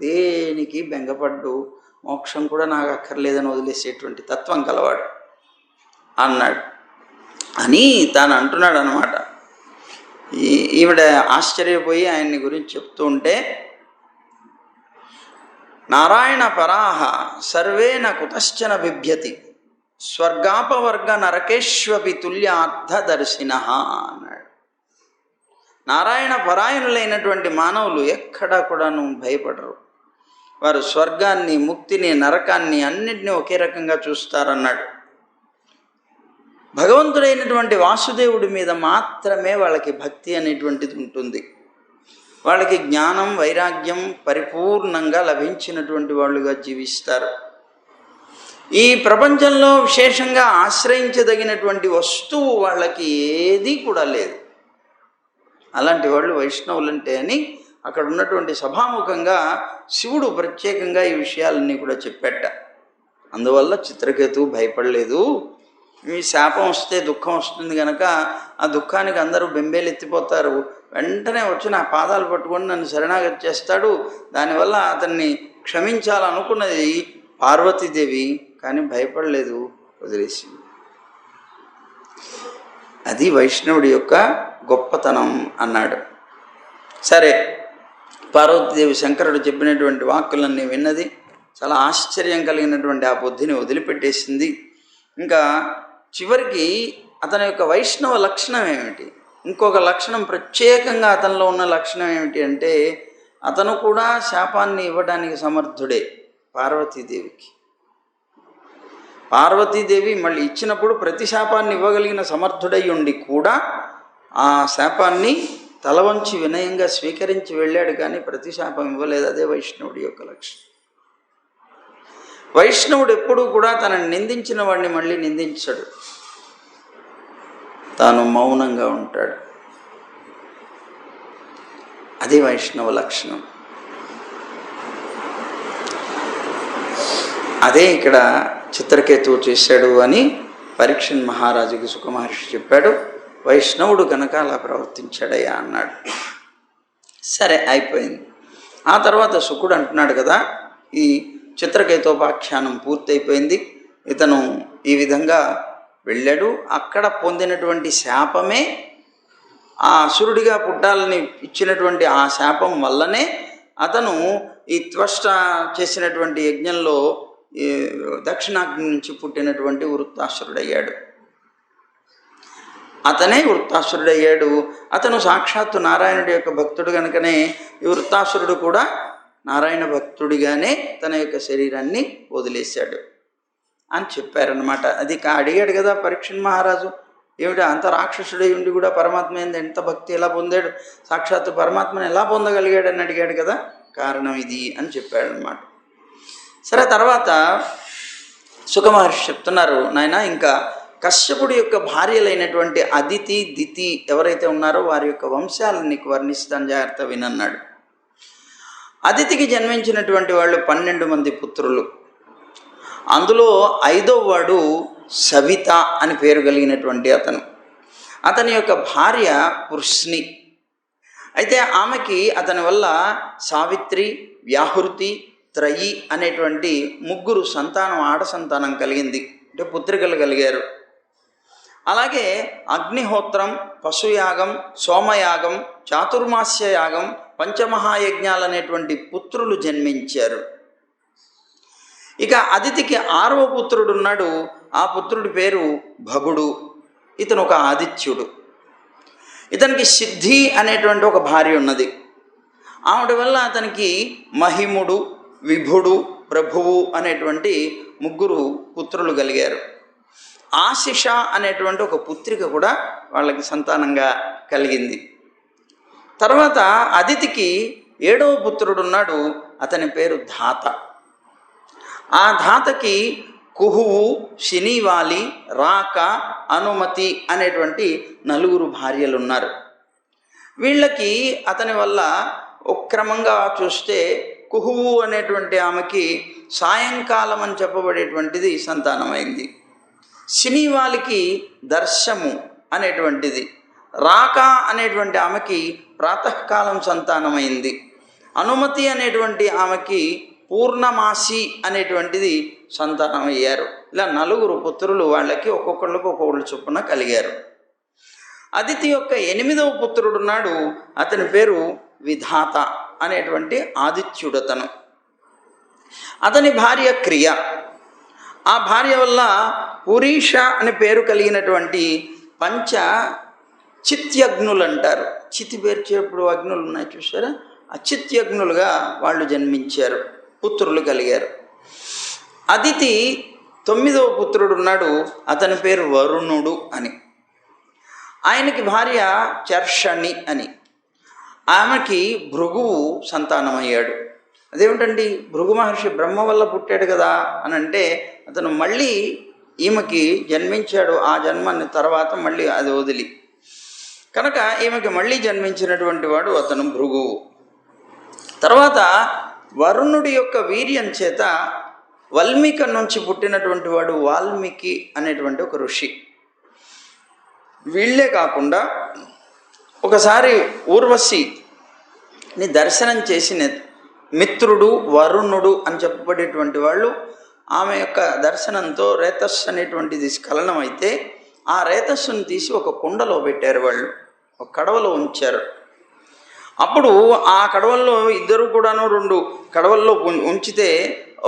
[SPEAKER 1] దేనికి బెంగపడ్డు, మోక్షం కూడా నాకు అక్కర్లేదని వదిలేసేటువంటి తత్వం కలవాడు అన్నాడు అని తాను అంటున్నాడు అన్నమాట. ఈవిడ ఆశ్చర్యపోయి ఆయన్ని గురించి చెప్తూ ఉంటే, నారాయణ పరాహ సర్వేన కుతశ్చన బిభ్యతి స్వర్గాపవర్గ నరకేష్వపి తుల్యార్థదర్శిన అన్నాడు. నారాయణ పరాయణులైనటువంటి మానవులు ఎక్కడా కూడాను భయపడరు. వారు స్వర్గాన్ని, ముక్తిని, నరకాన్ని అన్నింటినీ ఒకే రకంగా చూస్తారన్నాడు. భగవంతుడైనటువంటి వాసుదేవుడి మీద మాత్రమే వాళ్ళకి భక్తి అనేటువంటిది ఉంటుంది. వాళ్ళకి జ్ఞానం, వైరాగ్యం పరిపూర్ణంగా లభించినటువంటి వాళ్ళుగా జీవిస్తారు. ఈ ప్రపంచంలో విశేషంగా ఆశ్రయించదగినటువంటి వస్తువు వాళ్ళకి ఏదీ కూడా లేదు. అలాంటి వాళ్ళు వైష్ణవులంటే అని అక్కడ ఉన్నటువంటి సభాముఖంగా శివుడు ప్రత్యేకంగా ఈ విషయాలన్నీ కూడా చెప్పాట. అందువల్ల చిత్రకేతువు భయపడలేదు. మీ శాపం వస్తే దుఃఖం వస్తుంది కనుక ఆ దుఃఖానికి అందరూ బెంబేలెత్తిపోతారు. వెంటనే వచ్చి నా పాదాలు పట్టుకొని నన్ను శరణాగతి చేస్తాడు. దానివల్ల అతన్ని క్షమించాలనుకున్నది పార్వతీదేవి, కానీ భయపడలేదు, వదిలేసింది. అది వైష్ణవుడి యొక్క గొప్పతనం అన్నాడు. సరే, పార్వతీదేవి శంకరుడు చెప్పినటువంటి వాక్కులన్నీ విన్నది. చాలా ఆశ్చర్యం కలిగినటువంటి ఆ బుద్ధిని వదిలిపెట్టేసింది. ఇంకా చివరికి అతని యొక్క వైష్ణవ లక్షణం ఏమిటి, ఇంకొక లక్షణం ప్రత్యేకంగా అతనిలో ఉన్న లక్షణం ఏమిటి అంటే, అతను కూడా శాపాన్ని ఇవ్వడానికి సమర్థుడే పార్వతీదేవికి. పార్వతీదేవి మళ్ళీ ఇచ్చినప్పుడు ప్రతి శాపాన్ని ఇవ్వగలిగిన సమర్థుడై ఉండి కూడా ఆ శాపాన్ని తల వంచి వినయంగా స్వీకరించి వెళ్ళాడు, కానీ ప్రతి శాపం ఇవ్వలేదు. అదే వైష్ణవుడి యొక్క లక్షణం. వైష్ణవుడు ఎప్పుడూ కూడా తనని నిందించిన వాడిని మళ్ళీ నిందించడు, తాను మౌనంగా ఉంటాడు. అది వైష్ణవ లక్షణం. అదే ఇక్కడ చిత్రకేతువు చేశాడు అని పరీక్షణ్ మహారాజుకి సుఖమహర్షి చెప్పాడు. వైష్ణవుడు కనుక అలా ప్రవర్తించాడయ్యా అన్నాడు. సరే, అయిపోయింది. ఆ తర్వాత శుకుడు అంటున్నాడు కదా, ఈ చిత్రకేతోపాఖ్యానం పూర్తయిపోయింది. ఇతను ఈ విధంగా వెళ్ళాడు. అక్కడ పొందినటువంటి శాపమే ఆ అసురుడిగా పుట్టాలని ఇచ్చినటువంటి ఆ శాపం వల్లనే అతను ఈ త్వష్ట చేసినటువంటి యజ్ఞంలో దక్షిణాగ్ని నుంచి పుట్టినటువంటి వృత్తాసురుడయ్యాడు. అతనే వృత్తాసురుడయ్యాడు. అతను సాక్షాత్తు నారాయణుడి యొక్క భక్తుడు కనుకనే ఈ వృత్తాసురుడు కూడా నారాయణ భక్తుడిగానే తన యొక్క శరీరాన్ని వదిలేశాడు అని చెప్పారనమాట. అది అడిగాడు కదా పరీక్షణ్ మహారాజు, ఏమిటి అంత రాక్షసుడై ఉండి కూడా పరమాత్మ ఎంత భక్తి ఎలా పొందాడు, సాక్షాత్తు పరమాత్మను ఎలా పొందగలిగాడని అడిగాడు కదా, కారణం ఇది అని చెప్పాడనమాట. సరే, తర్వాత సుఖమహర్షి చెప్తున్నారు, నాయన ఇంకా కశ్యపుడి యొక్క భార్యలైనటువంటి అదితి, దితి ఎవరైతే ఉన్నారో వారి యొక్క వంశాలను నీకు వర్ణిస్తాను, జాగ్రత్త వినన్నాడు. అదితికి జన్మించినటువంటి వాళ్ళు 12 మంది పుత్రులు. అందులో 5వ వాడు సవిత అని పేరు కలిగినటువంటి అతని యొక్క భార్య పురుష్ని. అయితే ఆమెకి అతని వల్ల సావిత్రి, వ్యాహృతి, త్రయి అనేటువంటి 3 సంతానం, ఆడ సంతానం కలిగింది, అంటే పుత్రికలు కలిగారు. అలాగే అగ్నిహోత్రం, పశుయాగం, సోమయాగం, చాతుర్మాస్య యాగం, పంచమహాయజ్ఞాలు అనేటువంటి పుత్రులు జన్మించారు. ఇక అదితికి 6వ పుత్రుడు ఉన్నాడు. ఆ పుత్రుడి పేరు భగుడు. ఇతను ఒక ఆదిత్యుడు. ఇతనికి సిద్ధి అనేటువంటి ఒక భార్య ఉన్నది. ఆవిడ వల్ల అతనికి మహిముడు, విభుడు, ప్రభువు అనేటువంటి 3 పుత్రులు కలిగారు. ఆశిష అనేటువంటి ఒక పుత్రిక కూడా వాళ్ళకి సంతానంగా కలిగింది. తర్వాత అదితికి 7వ పుత్రుడు ఉన్నాడు. అతని పేరు ధాత. ఆ ధాతకి కుహువు, శనివాలి, రాక, అనుమతి అనేటువంటి 4 భార్యలు ఉన్నారు. వీళ్ళకి అతని వల్ల క్రమంగా చూస్తే కుహువు అనేటువంటి ఆమెకి సాయంకాలం అని చెప్పబడేటువంటిది సంతానమైంది. శనివాలికి దర్శము అనేటువంటిది, రాక అనేటువంటి ఆమెకి ప్రాతకాలం సంతానమైంది, అనుమతి అనేటువంటి ఆమెకి పూర్ణమాసి అనేటువంటిది సంతానమయ్యారు. ఇలా 4 పుత్రులు వాళ్ళకి ఒక్కొక్కళ్ళకు ఒక్కొక్కళ్ళు చొప్పున కలిగారు. అదితి యొక్క 8వ పుత్రుడున్నాడు. అతని పేరు విధాత అనేటువంటి ఆదిత్యుడతను. అతని భార్య క్రియ. ఆ భార్య వల్ల పురీష అని పేరు కలిగినటువంటి పంచ చిత్యగ్నులు అంటారు. చితి పేర్చేప్పుడు అగ్నులు ఉన్నాయి చూసారా, ఆ చిత్యగ్నులుగా వాళ్ళు జన్మించారు, పుత్రులు కలిగారు. అదితి 9వ పుత్రుడున్నాడు. అతని పేరు వరుణుడు అని. ఆయనకి భార్య చర్షణి అని. ఆమెకి భృగువు సంతానమయ్యాడు. అదేమిటండి, భృగు మహర్షి బ్రహ్మ వల్ల పుట్టాడు కదా అని అంటే, అతను మళ్ళీ ఈమెకి జన్మించాడు. ఆ జన్మని తర్వాత మళ్ళీ అది వదిలి, కనుక ఈమెకి మళ్ళీ జన్మించినటువంటి వాడు అతను భృగువు. తర్వాత వరుణుడి యొక్క వీర్యం చేత వల్మిక నుంచి పుట్టినటువంటి వాడు వాల్మీకి అనేటువంటి ఒక ఋషి. వీళ్ళే కాకుండా ఒకసారి ఊర్వశిని దర్శనం చేసిన మిత్రుడు వరుణుడు అని చెప్పబడేటువంటి వాళ్ళు ఆమె యొక్క దర్శనంతో రేతస్సు అనేటువంటిది స్ఖలనం అయితే ఆ రేతస్సును తీసి ఒక కుండలో పెట్టారు. వాళ్ళు ఒక కడవలో ఉంచారు. అప్పుడు ఆ కడవల్లో ఇద్దరు కూడాను 2 కడవల్లో ఉంచితే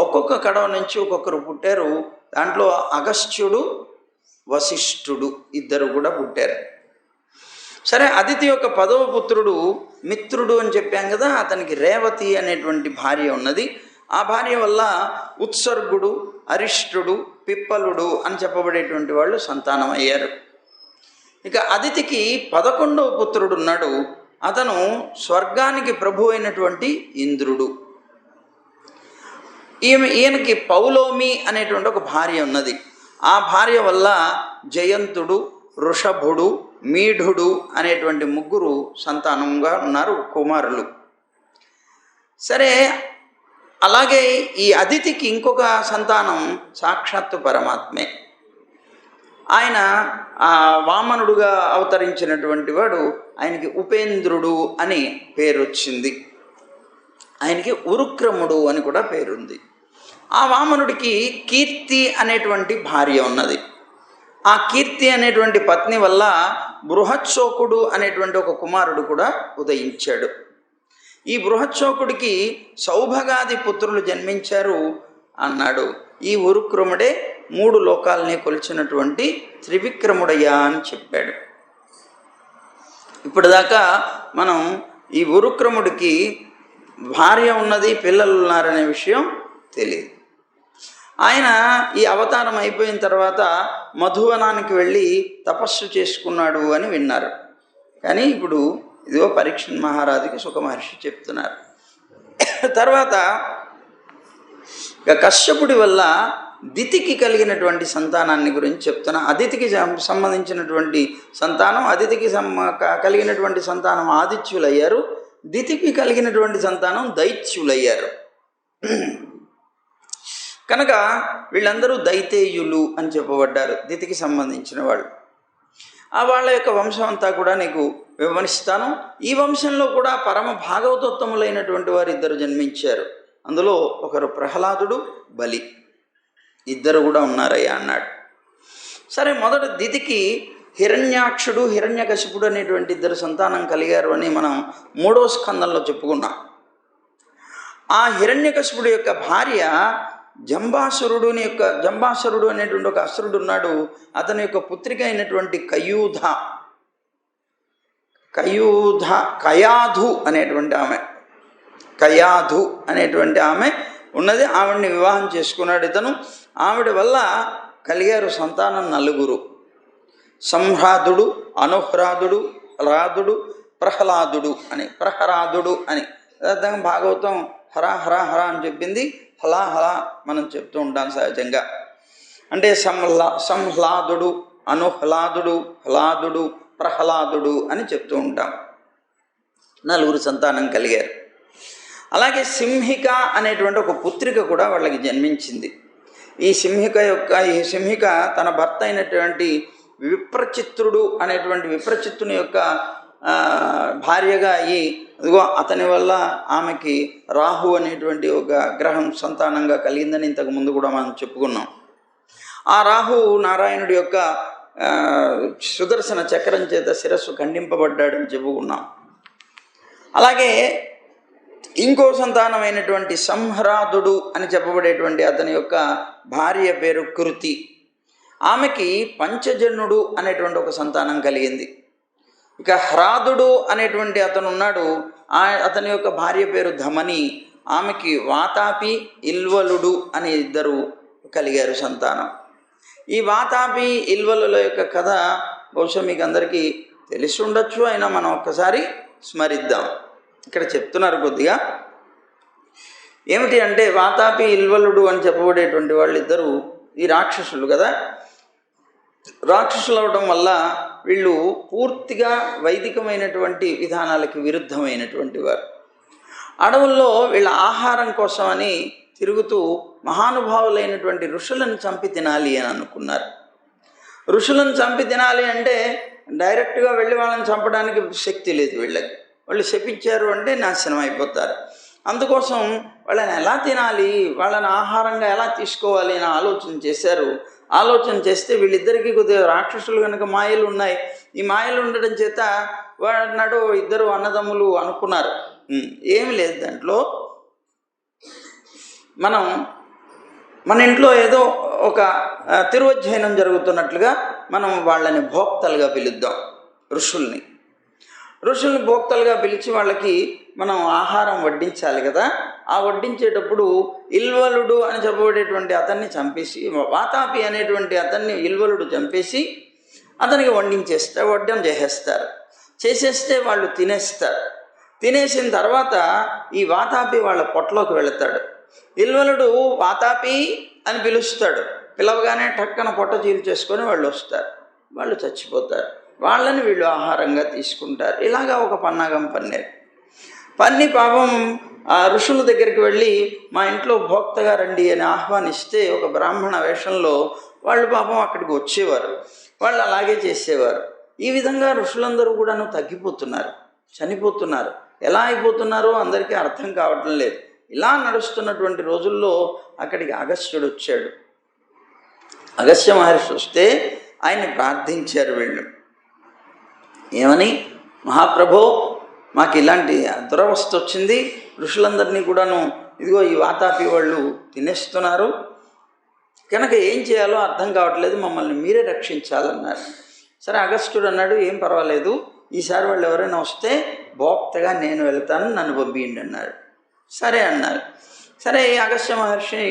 [SPEAKER 1] ఒక్కొక్క కడవ నుంచి ఒక్కొక్కరు పుట్టారు. దాంట్లో అగస్త్యుడు, వశిష్ఠుడు ఇద్దరు కూడా పుట్టారు. సరే, అదితి యొక్క 10వ పుత్రుడు మిత్రుడు అని చెప్పాం కదా, అతనికి రేవతి అనేటువంటి భార్య ఉన్నది. ఆ భార్య వల్ల ఉత్సర్గుడు, అరిష్టుడు, పిప్పలుడు అని చెప్పబడేటువంటి వాళ్ళు సంతానం అయ్యారు. ఇక అదితికి 11వ పుత్రుడు ఉన్నాడు. అతను స్వర్గానికి ప్రభు అయినటువంటి ఇంద్రుడు. ఈయనకి పౌలోమి అనేటువంటి ఒక భార్య ఉన్నది. ఆ భార్య వల్ల జయంతుడు, వృషభుడు, మీఢుడు అనేటువంటి 3 సంతానంగా ఉన్నారు, కుమారులు. సరే, అలాగే ఈ అదితికి ఇంకొక సంతానం సాక్షాత్తు పరమాత్మే. ఆయన వామనుడుగా అవతరించినటువంటి వాడు. ఆయనకి ఉపేంద్రుడు అని పేరు వచ్చింది. ఆయనకి ఉరుక్రముడు అని కూడా పేరుంది. ఆ వామనుడికి కీర్తి అనేటువంటి భార్య ఉన్నది. ఆ కీర్తి అనేటువంటి పత్ని వల్ల బృహత్శోకుడు అనేటువంటి ఒక కుమారుడు కూడా ఉదయించాడు. ఈ బృహత్శోకుడికి సౌభగాది పుత్రులు జన్మించారు అన్నాడు. ఈ ఉరుక్రముడే 3 లోకాలని కొలిచినటువంటి త్రివిక్రముడయ్యా అని చెప్పాడు. ఇప్పటిదాకా మనం ఈ ఉరుక్రముడికి భార్య ఉన్నది, పిల్లలు ఉన్నారనే విషయం తెలియదు. ఆయన ఈ అవతారం అయిపోయిన తర్వాత మధువనానికి వెళ్ళి తపస్సు చేసుకున్నాడు అని విన్నారు. కానీ ఇప్పుడు ఇదిగో పరీక్షణ్ మహారాజుకి సుఖ మహర్షి చెప్తున్నారు. తర్వాత ఇక కశ్యపుడి వల్ల దితికి కలిగినటువంటి సంతానాన్ని గురించి చెప్తున్నా. అదితికి సంబంధించినటువంటి సంతానం, అదితికి కలిగినటువంటి సంతానం ఆదిత్యులయ్యారు. దితికి కలిగినటువంటి సంతానం దైత్యులయ్యారు. కనుక వీళ్ళందరూ దైతేయులు అని చెప్పబడ్డారు, దితికి సంబంధించిన వాళ్ళు. ఆ వాళ్ళ యొక్క వంశం అంతా కూడా నీకు వివరిస్తాను. ఈ వంశంలో కూడా పరమ భాగవతోత్తములైనటువంటి వారు 2 జన్మించారు. అందులో ఒకరు ప్రహ్లాదుడు, బలి, 2 కూడా ఉన్నారయ్యా అన్నాడు. సరే, మొదట దితికి హిరణ్యాక్షుడు, హిరణ్యకశిపుడు అనేటువంటి 2 సంతానం కలిగారు అని మనం 3వ స్కందంలో చెప్పుకున్నాం. ఆ హిరణ్యకశిపుడు యొక్క భార్య జంబాసురుడు అనేటువంటి ఒక అసురుడు ఉన్నాడు. అతని యొక్క పుత్రిక అయినటువంటి కయాధు అనేటువంటి ఆమె ఉన్నది. ఆవిడ్ని వివాహం చేసుకున్నాడు ఇతను. ఆవిడ వల్ల కలిగారు సంతానం 4. సంహ్రాదుడు, అనుహ్రాదుడు, రాదుడు, ప్రహ్లాదుడు అని భాగవతం. హర హర హర అని చెప్పింది, హలా హలా మనం చెప్తూ ఉంటాం సహజంగా. అంటే సంహ్లాదుడు, అనుహ్లాదుడు, హ్లాదుడు, ప్రహ్లాదుడు అని చెప్తూ ఉంటాం. 4 సంతానం కలిగారు. అలాగే సింహిక అనేటువంటి ఒక పుత్రిక కూడా వాళ్ళకి జన్మించింది. ఈ సింహిక తన భర్త అయినటువంటి విప్రచిత్రుడు అనేటువంటి విప్రచిత్తుని యొక్క భార్యగా అయ్యి, అదిగో అతని వల్ల ఆమెకి రాహు అనేటువంటి ఒక గ్రహం సంతానంగా కలిగిందని ఇంతకు ముందు కూడా మనం చెప్పుకున్నాం. ఆ రాహు నారాయణుడి యొక్క సుదర్శన చక్రం చేత శిరస్సు ఖండింపబడ్డాడని చెప్పుకున్నాం. అలాగే ఇంకో సంతానమైనటువంటి సంహ్రాదుడు అని చెప్పబడేటువంటి అతని యొక్క భార్య పేరు కృతి. ఆమెకి పంచజన్యుడు అనేటువంటి ఒక సంతానం కలిగింది. ఇక హ్రాదుడు అనేటువంటి అతను ఉన్నాడు, అతని యొక్క భార్య పేరు ధమని. ఆమెకి వాతాపి, ఇల్వలుడు అనే 2 కలిగారు సంతానం. ఈ వాతాపి, ఇల్వలుల యొక్క కథ బహుశా మీకు అందరికీ తెలిసి ఉండొచ్చు, అయినా మనం ఒక్కసారి స్మరిద్దాం. ఇక్కడ చెప్తున్నారు కొద్దిగా. ఏమిటి అంటే, వాతాపి, ఇల్వలుడు అని చెప్పబడేటువంటి వాళ్ళిద్దరూ ఈ రాక్షసులు కదా. రాక్షసులు అవడం వల్ల వీళ్ళు పూర్తిగా వైదికమైనటువంటి విధానాలకి విరుద్ధమైనటువంటి వారు. అడవుల్లో వీళ్ళ ఆహారం కోసమని తిరుగుతూ మహానుభావులైనటువంటి ఋషులను చంపి తినాలి అని అనుకున్నారు. ఋషులను చంపి తినాలి అంటే డైరెక్ట్గా వెళ్ళి వాళ్ళని చంపడానికి శక్తి లేదు వీళ్ళకి. వాళ్ళు శపించారు అంటే నాశనం అయిపోతారు. అందుకోసం వాళ్ళని ఎలా తినాలి, వాళ్ళని ఆహారంగా ఎలా తీసుకోవాలి అని ఆలోచన చేశారు. ఆలోచన చేస్తే వీళ్ళిద్దరికీ కొద్దిగా రాక్షసులు కనుక మాయలు ఉన్నాయి. ఈ మాయలు ఉండడం చేత వాడు 2 అన్నదమ్ములు అనుకున్నారు. ఏమి లేదు దాంట్లో. మన ఇంట్లో ఏదో ఒక తిరువధ్యయనం జరుగుతున్నట్లుగా మనం వాళ్ళని భోక్తలుగా పిలుద్దాం. ఋషుల్ని భోక్తలుగా పిలిచి వాళ్ళకి మనం ఆహారం వడ్డించాలి కదా. ఆ వడ్డించేటప్పుడు ఇల్వలుడు అని చెప్పబడేటువంటి అతన్ని చంపేసి, వాతాపి అనేటువంటి అతన్ని ఇల్వలుడు చంపేసి అతనికి వడ్డం చేసేస్తే వాళ్ళు తినేస్తారు. తినేసిన తర్వాత ఈ వాతాపి వాళ్ళ పొట్టలోకి వెళతాడు. ఇల్వలుడు వాతాపి అని పిలుస్తాడు. పిలవగానే టక్కన పొట్ట చీల్చేసుకొని వాళ్ళు వస్తారు. వాళ్ళు చచ్చిపోతారు. వాళ్ళని వీళ్ళు ఆహారంగా తీసుకుంటారు. ఇలాగా ఒక పన్నాగం పన్ని పాపం ఆ ఋషుల దగ్గరికి వెళ్ళి మా ఇంట్లో భోక్తగా రండి అని ఆహ్వానిస్తే ఒక బ్రాహ్మణ వేషంలో వాళ్ళు పాపం అక్కడికి వచ్చేవారు. వాళ్ళు అలాగే చేసేవారు. ఈ విధంగా ఋషులందరూ కూడాను తగ్గిపోతున్నారు, చనిపోతున్నారు. ఎలా అయిపోతున్నారో అందరికీ అర్థం కావటం లేదు. ఇలా నడుస్తున్నటువంటి రోజుల్లో అక్కడికి అగస్త్యుడు వచ్చాడు. అగస్త్య మహర్షి వస్తే ఆయన్ని ప్రార్థించారు వీళ్ళు. ఏమని? మహాప్రభో, మాకు ఇలాంటి దురవస్థ వచ్చింది, ఋషులందరినీ కూడాను ఇదిగో ఈ వాతాపి వాళ్ళు తినేస్తున్నారు, కనుక ఏం చేయాలో అర్థం కావట్లేదు, మమ్మల్ని మీరే రక్షించాలన్నారు. సరే, అగస్త్యుడు అన్నాడు, ఏం పర్వాలేదు, ఈసారి వాళ్ళు ఎవరైనా వస్తే భోక్తగా నేను వెళ్తాను, నన్ను పంపియండి అన్నారు. సరే అన్నారు. సరే, ఈ అగస్త్య మహర్షి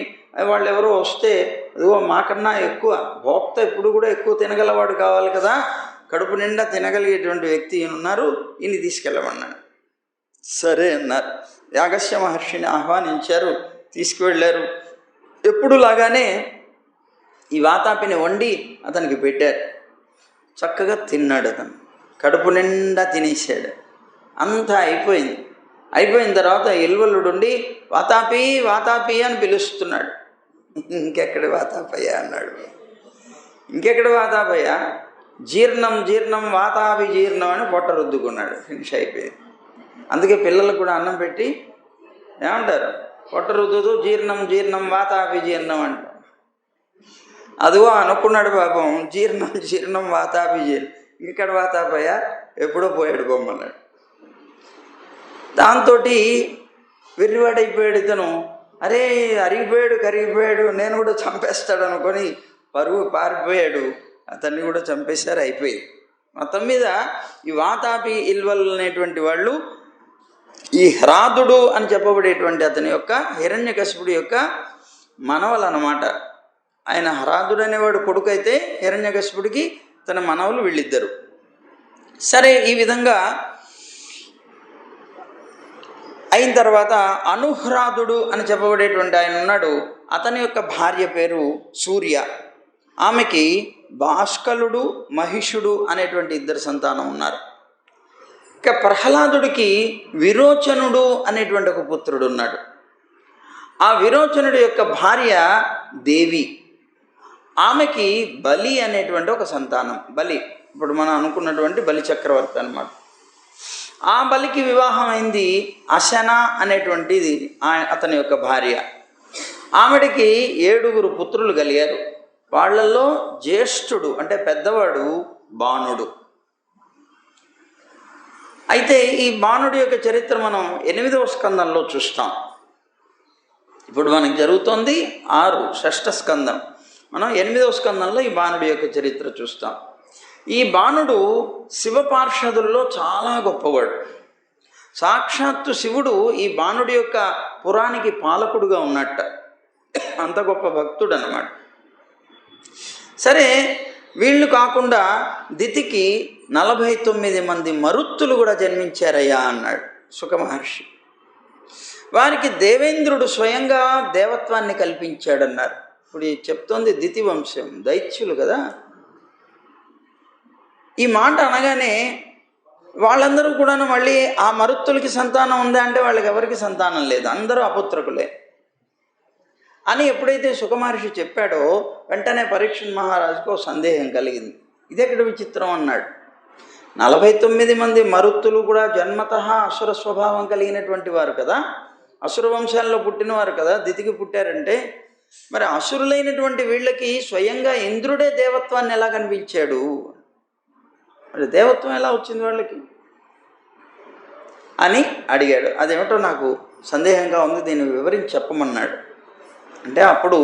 [SPEAKER 1] వాళ్ళు ఎవరో వస్తే అదిగో మాకన్నా ఎక్కువ భోక్త ఎప్పుడు కూడా ఎక్కువ తినగలవాడు కావాలి కదా, కడుపు నిండా తినగలిగేటువంటి వ్యక్తి ఈయన ఉన్నారు, ఈయన్ని తీసుకెళ్ళమన్నాడు. సరే అన్నారు. అగస్త్య మహర్షిని ఆహ్వానించారు, తీసుకువెళ్ళారు. ఎప్పుడులాగానే ఈ వాతాపిని వండి అతనికి పెట్టారు. చక్కగా తిన్నాడు. అతను కడుపు నిండా తినేసాడు. అంతా అయిపోయిన తర్వాత ఇల్వలుడుండి వాతాపి వాతాపి అని పిలుస్తున్నాడు. ఇంకెక్కడి వాతాపయ్య అన్నాడు. ఇంకెక్కడి వాతాపయ్య, జీర్ణం జీర్ణం వాతాపి జీర్ణం అని పొట్ట రుద్దుకున్నాడు. ఫినిష్ అయిపోయింది. అందుకే పిల్లలకు కూడా అన్నం పెట్టి ఏమంటారు, పొట్ట రుద్దుతూ జీర్ణం జీర్ణం వాతాపి జీర్ణం అంటారు. అదిగో అనుకున్నాడు పాపం, జీర్ణం జీర్ణం వాతాపి జీర్ణం, ఇక్కడ వాతాపయ్య ఎప్పుడో పోయాడు బొమ్మన్నాడు. దాంతో వెర్రివాడైపోయాడు ఇతను. అరే, అరిగిపోయాడు కరిగిపోయాడు, నేను కూడా చంపేస్తాడు అనుకొని పారిపోయాడు. అతన్ని కూడా చంపేశారు, అయిపోయింది. మొత్తం మీద ఈ వాతాపి ఇల్వల్ అనేటువంటి వాళ్ళు ఈ హ్రాదుడు అని చెప్పబడేటువంటి అతని యొక్క హిరణ్యకశిపుడి యొక్క మనవలు అన్నమాట. ఆయన హ్రాదుడు అనేవాడు కొడుకు అయితే హిరణ్యకశిపుడికి తన మనవలు వీళ్ళిద్దరు. సరే, ఈ విధంగా అయిన తర్వాత అనుహ్రాదుడు అని చెప్పబడేటువంటి ఆయన ఉన్నాడు. అతని యొక్క భార్య పేరు సూర్య. ఆమెకి భాస్కలుడు మహిషుడు అనేటువంటి ఇద్దరు సంతానం ఉన్నారు. ఇక ప్రహ్లాదుడికి విరోచనుడు అనేటువంటి ఒక పుత్రుడు ఉన్నాడు. ఆ విరోచనుడి యొక్క భార్య దేవి, ఆమెకి బలి అనేటువంటి ఒక సంతానం. బలి ఇప్పుడు మనం అనుకున్నటువంటి బలి చక్రవర్తి అన్నమాట. ఆ బలికి వివాహం అయింది అశన అనేటువంటిది అతని యొక్క భార్య. ఆమెడికి 7 పుత్రులు కలిగారు. వాళ్ళల్లో జ్యేష్ఠుడు అంటే పెద్దవాడు బాణుడు. అయితే ఈ బాణుడి యొక్క చరిత్ర మనం 8వ స్కందంలో చూస్తాం. ఇప్పుడు మనకి జరుగుతోంది 6 షష్ఠ స్కందం. మనం 8వ స్కందంలో ఈ బాణుడి యొక్క చరిత్ర చూస్తాం. ఈ బాణుడు శివ పార్షదుల్లో చాలా గొప్పవాడు. సాక్షాత్తు శివుడు ఈ బాణుడి యొక్క పురానికి పాలకుడుగా ఉన్నట్ట. అంత గొప్ప భక్తుడు అన్నమాట. సరే, వీళ్ళు కాకుండా దితికి 49 మంది మరుత్తులు కూడా జన్మించారయ్యా అన్నాడు శుక మహర్షి. వారికి దేవేంద్రుడు స్వయంగా దేవత్వాన్ని కల్పించాడన్నారు. ఇప్పుడు చెప్తోంది దితి వంశం, దైత్యులు కదా. ఈ మాట అనగానే వాళ్ళందరూ కూడా మళ్ళీ ఆ మరుత్తులకి సంతానం ఉందా అంటే వాళ్ళకి ఎవరికి సంతానం లేదు, అందరూ అపుత్రకులే అని ఎప్పుడైతే సుఖమహర్షి చెప్పాడో వెంటనే పరీక్షణ్ మహారాజుకు సందేహం కలిగింది. ఇదెక్కడ విచిత్రం అన్నాడు. 49 మంది మరుత్తులు కూడా జన్మతః అసుర స్వభావం కలిగినటువంటి వారు కదా, అసుర వంశాల్లో పుట్టినవారు కదా, దితికి పుట్టారంటే మరి అసురులైనటువంటి వీళ్ళకి స్వయంగా ఇంద్రుడే దేవత్వాన్ని ఎలా కనిపించాడు? మరి దేవత్వం ఎలా వచ్చింది వాళ్ళకి అని అడిగాడు. అదేమిటో నాకు సందేహంగా ఉంది, దీన్ని వివరించి చెప్పమన్నాడు. అంటే అప్పుడు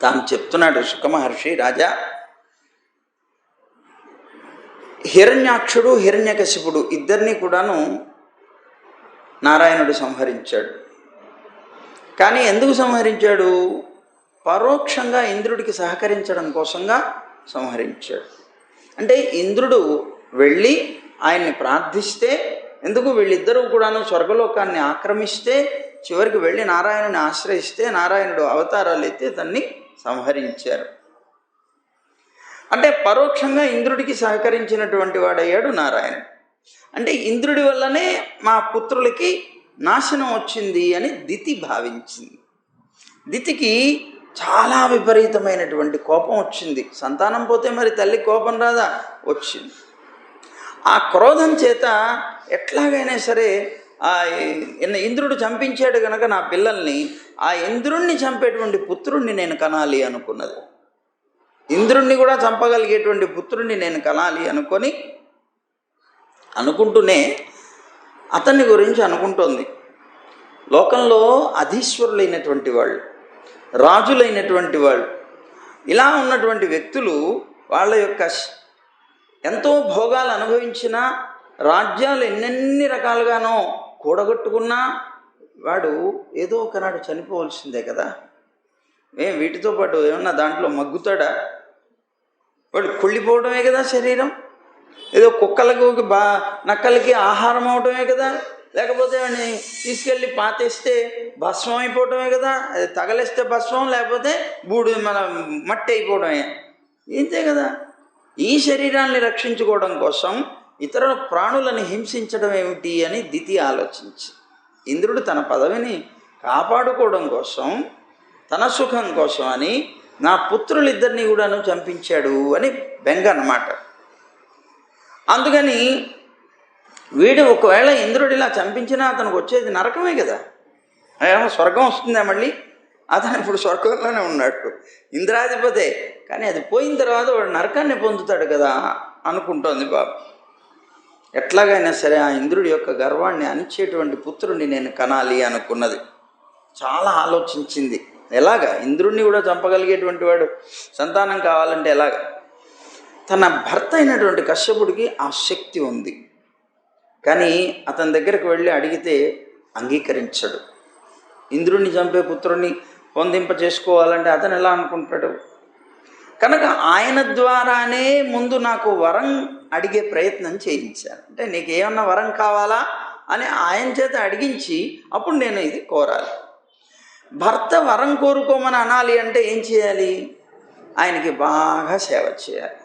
[SPEAKER 1] తాను చెప్తున్నాడు శుకమహర్షి, రాజా, హిరణ్యాక్షుడు హిరణ్యకశిపుడు ఇద్దరినీ కూడాను నారాయణుడు సంహరించాడు. కానీ ఎందుకు సంహరించాడు? పరోక్షంగా ఇంద్రుడికి సహకరించడం కోసంగా సంహరించాడు. అంటే ఇంద్రుడు వెళ్ళి ఆయన్ని ప్రార్థిస్తే, ఎందుకు వీళ్ళిద్దరూ కూడాను స్వర్గలోకాన్ని ఆక్రమిస్తే చివరికి వెళ్ళి నారాయణుని ఆశ్రయిస్తే నారాయణుడు అవతారాలు ఎత్తి అతన్ని సంహరించారు. అంటే పరోక్షంగా ఇంద్రుడికి సహకరించినటువంటి వాడయ్యాడు నారాయణుడు. అంటే ఇంద్రుడి వల్లనే మా పుత్రులకి నాశనం వచ్చింది అని దితి భావించింది. దితికి చాలా విపరీతమైనటువంటి కోపం వచ్చింది. సంతానం పోతే మరి తల్లి కోపం రాదా? వచ్చింది. ఆ క్రోధం చేత ఎట్లాగైనా సరే ఆ ఇంద్రుడు చంపించాడు కనుక నా పిల్లల్ని, ఆ ఇంద్రుణ్ణి చంపేటువంటి పుత్రుణ్ణి నేను కనాలి అనుకున్నది. ఇంద్రుణ్ణి కూడా చంపగలిగేటువంటి పుత్రుణ్ణి నేను కనాలి అనుకుంటూనే అతన్ని గురించి అనుకుంటోంది. లోకంలో అధీశ్వరులైనటువంటి వాళ్ళు, రాజులైనటువంటి వాళ్ళు, ఇలా ఉన్నటువంటి వ్యక్తులు వాళ్ళ యొక్క ఎంతో భోగాలు అనుభవించిన రాజ్యాలు ఎన్నెన్ని రకాలుగానో కూడగొట్టుకున్నా వాడు ఏదో ఒకనాడు చనిపోవలసిందే కదా. వీటితో పాటు ఏమన్నా దాంట్లో మగ్గుతాడా? వాడు కుళ్ళిపోవడమే కదా శరీరం. ఏదో కుక్కలకు నక్కలకి ఆహారం అవటమే కదా, లేకపోతే వాడిని తీసుకెళ్ళి పాతేస్తే భస్మం అయిపోవటమే కదా. అది తగలేస్తే భస్మం, లేకపోతే మన మట్టి అయిపోవడమే, ఇంతే కదా. ఈ శరీరాన్ని రక్షించుకోవడం కోసం ఇతర ప్రాణులను హింసించడం ఏమిటి అని దితి ఆలోచించి, ఇంద్రుడు తన పదవిని కాపాడుకోవడం కోసం, తన సుఖం కోసం అని నా పుత్రులిద్దరినీ కూడాను చంపించాడు అని బెంగ అన్నమాట. అందుకని వీడు ఒకవేళ ఇంద్రుడు ఇలా చంపించినా అతనికి వచ్చేది నరకమే కదా. ఏమో స్వర్గం వస్తుందా మళ్ళీ? అతను ఇప్పుడు స్వర్గంలోనే ఉన్నాడు, ఇంద్రాధిపతే. కానీ అది పోయిన తర్వాత వాడు నరకాన్ని పొందుతాడు కదా అనుకుంటోంది బాబు. ఎట్లాగైనా సరే ఆ ఇంద్రుడి యొక్క గర్వాన్ని అణిచేటువంటి పుత్రుడిని నేను కనాలి అనుకున్నది. చాలా ఆలోచించింది, ఎలాగా ఇంద్రుడిని కూడా చంపగలిగేటువంటి వాడు సంతానం కావాలంటే ఎలాగా? తన భర్త అయినటువంటి కశ్యపుడికి ఆ శక్తి ఉంది, కానీ అతని దగ్గరికి వెళ్ళి అడిగితే అంగీకరించడు. ఇంద్రుడిని చంపే పుత్రుడిని పొందింప చేసుకోవాలంటే అతను ఎలా అనుకుంటాడు? కనుక ఆయన ద్వారానే ముందు నాకు వరం అడిగే ప్రయత్నం చేయించాను. అంటే నీకు ఏమన్నా వరం కావాలా అని ఆయన చేత అడిగించి అప్పుడు నేను ఇది కోరాలి. భర్త వరం కోరుకోమని అనాలి అంటే ఏం చేయాలి? ఆయనకి బాగా సేవ చేయాలి,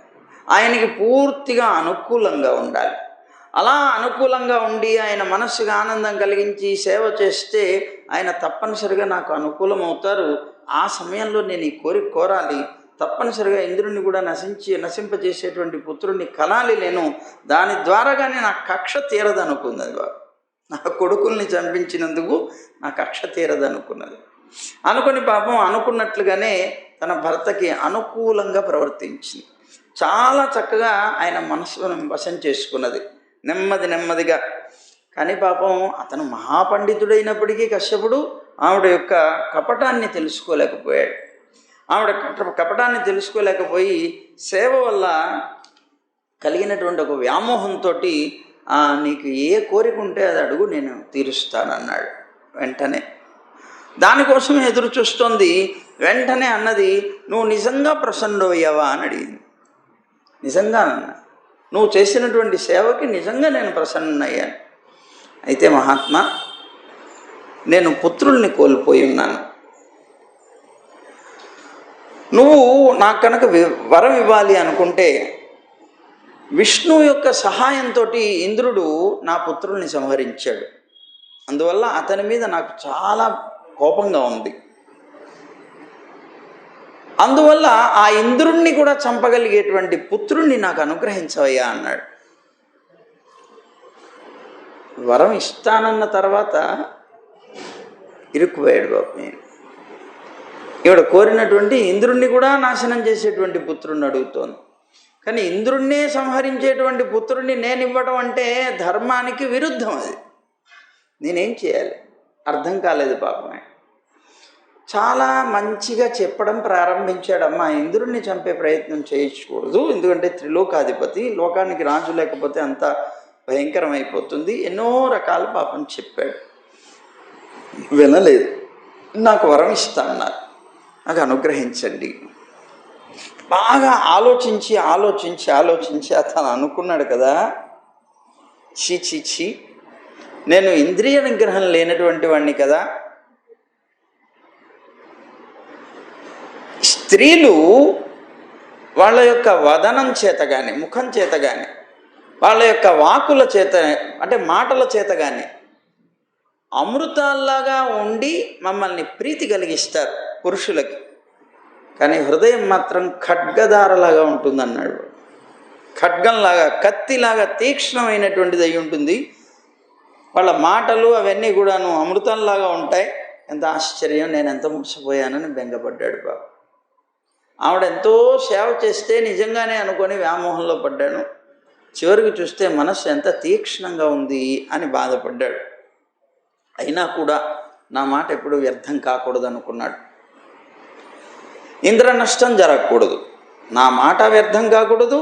[SPEAKER 1] ఆయనకి పూర్తిగా అనుకూలంగా ఉండాలి. అలా అనుకూలంగా ఉండి ఆయన మనస్సుకు ఆనందం కలిగించి సేవ చేస్తే ఆయన తప్పనిసరిగా నాకు అనుకూలం అవుతారు. ఆ సమయంలో నేను ఈ కోరిక కోరాలి, తప్పనిసరిగా ఇంద్రుడిని కూడా నశింపజేసేటువంటి పుత్రుడిని కనాలి నేను, దాని ద్వారాగానే నా కక్ష తీరదనుకున్నది. నా కొడుకుల్ని చంపించినందుకు నా కక్ష తీరదనుకున్నది. అనుకుని పాపం అనుకున్నట్లుగానే తన భర్తకి అనుకూలంగా ప్రవర్తించింది. చాలా చక్కగా ఆయన మనసును వశం చేసుకున్నది నెమ్మదిగా. కానీ పాపం అతను మహాపండితుడైనప్పటికీ కశ్యపుడు ఆవిడ యొక్క కపటాన్ని తెలుసుకోలేకపోయాడు. ఆవిడ కపటాన్ని తెలుసుకోలేకపోయి సేవ వల్ల కలిగినటువంటి ఒక వ్యామోహంతో నీకు ఏ కోరిక ఉంటే అది అడుగు, నేను తీరుస్తానన్నాడు. వెంటనే దానికోసం ఎదురు చూస్తోంది. వెంటనే అన్నది, నువ్వు నిజంగా ప్రసన్నుడయ్యావా అని అడిగింది. నిజంగానన్నా, నువ్వు చేసినటువంటి సేవకి నిజంగా నేను ప్రసన్నయ్యాను. అయితే మహాత్మా, నేను పుత్రుల్ని కోల్పోయి ఉన్నాను. నువ్వు నాకు కనుక వరం ఇవ్వాలి అనుకుంటే విష్ణువు యొక్క సహాయంతో ఇంద్రుడు నా పుత్రుల్ని సంహరించాడు. అందువల్ల అతని మీద నాకు చాలా కోపంగా ఉంది. అందువల్ల ఆ ఇంద్రుణ్ణి కూడా చంపగలిగేటువంటి పుత్రుణ్ణి నాకు అనుగ్రహించవయ్యా అన్నాడు. వరం ఇస్తానన్న తర్వాత ఇరుక్కుపోయాడు బాబు. ఈవిడ కోరినటువంటి ఇంద్రుణ్ణి కూడా నాశనం చేసేటువంటి పుత్రుణ్ణి అడుగుతోంది. కానీ ఇంద్రుణ్ణే సంహరించేటువంటి పుత్రుణ్ణి నేను ఇవ్వడం అంటే ధర్మానికి విరుద్ధం. అది నేనేం చేయాలి అర్థం కాలేదు పాపమే. చాలా మంచిగా చెప్పడం ప్రారంభించాడమ్మా, ఇంద్రుణ్ణి చంపే ప్రయత్నం చేయకూడదు, ఎందుకంటే త్రిలోకాధిపతి, లోకానికి రాజు లేకపోతే అంత భయంకరమైపోతుంది. ఎన్నో రకాల పాపం చెప్పాడు. వినలేదు. నాకు వరం ఇస్తా అన్నారు, నాకు అనుగ్రహించండి. బాగా ఆలోచించి అతను అనుకున్నాడు కదా, చీ నేను ఇంద్రియ నిగ్రహం లేనటువంటి వాడిని కదా. స్త్రీలు వాళ్ళ యొక్క వదనం చేత కానీ, ముఖం చేత కానీ, వాళ్ళ యొక్క వాకుల చేత అంటే మాటల చేత కానీ అమృతాల్లాగా ఉండి మమ్మల్ని ప్రీతి కలిగిస్తారు పురుషులకి. కానీ హృదయం మాత్రం ఖడ్గదారలాగా ఉంటుందన్నాడు. ఖడ్గంలాగా, కత్తిలాగా తీక్ష్ణమైనటువంటిది అయి ఉంటుంది. వాళ్ళ మాటలు అవన్నీ కూడాను అమృతంలాగా ఉంటాయి. ఎంత ఆశ్చర్యం, నేను ఎంత మోసపోయానని బెంగపడ్డాడు బాబు. ఆవిడ ఎంతో సేవ చేస్తే నిజంగానే అనుకొని వ్యామోహంలో పడ్డాను. చివరికి చూస్తే మనస్సు ఎంత తీక్ష్ణంగా ఉంది అని బాధపడ్డాడు. అయినా కూడా నా మాట ఎప్పుడు వ్యర్థం కాకూడదు అనుకున్నాడు. ఇంద్ర నష్టం జరగకూడదు, నా మాట వ్యర్థం కాకూడదు,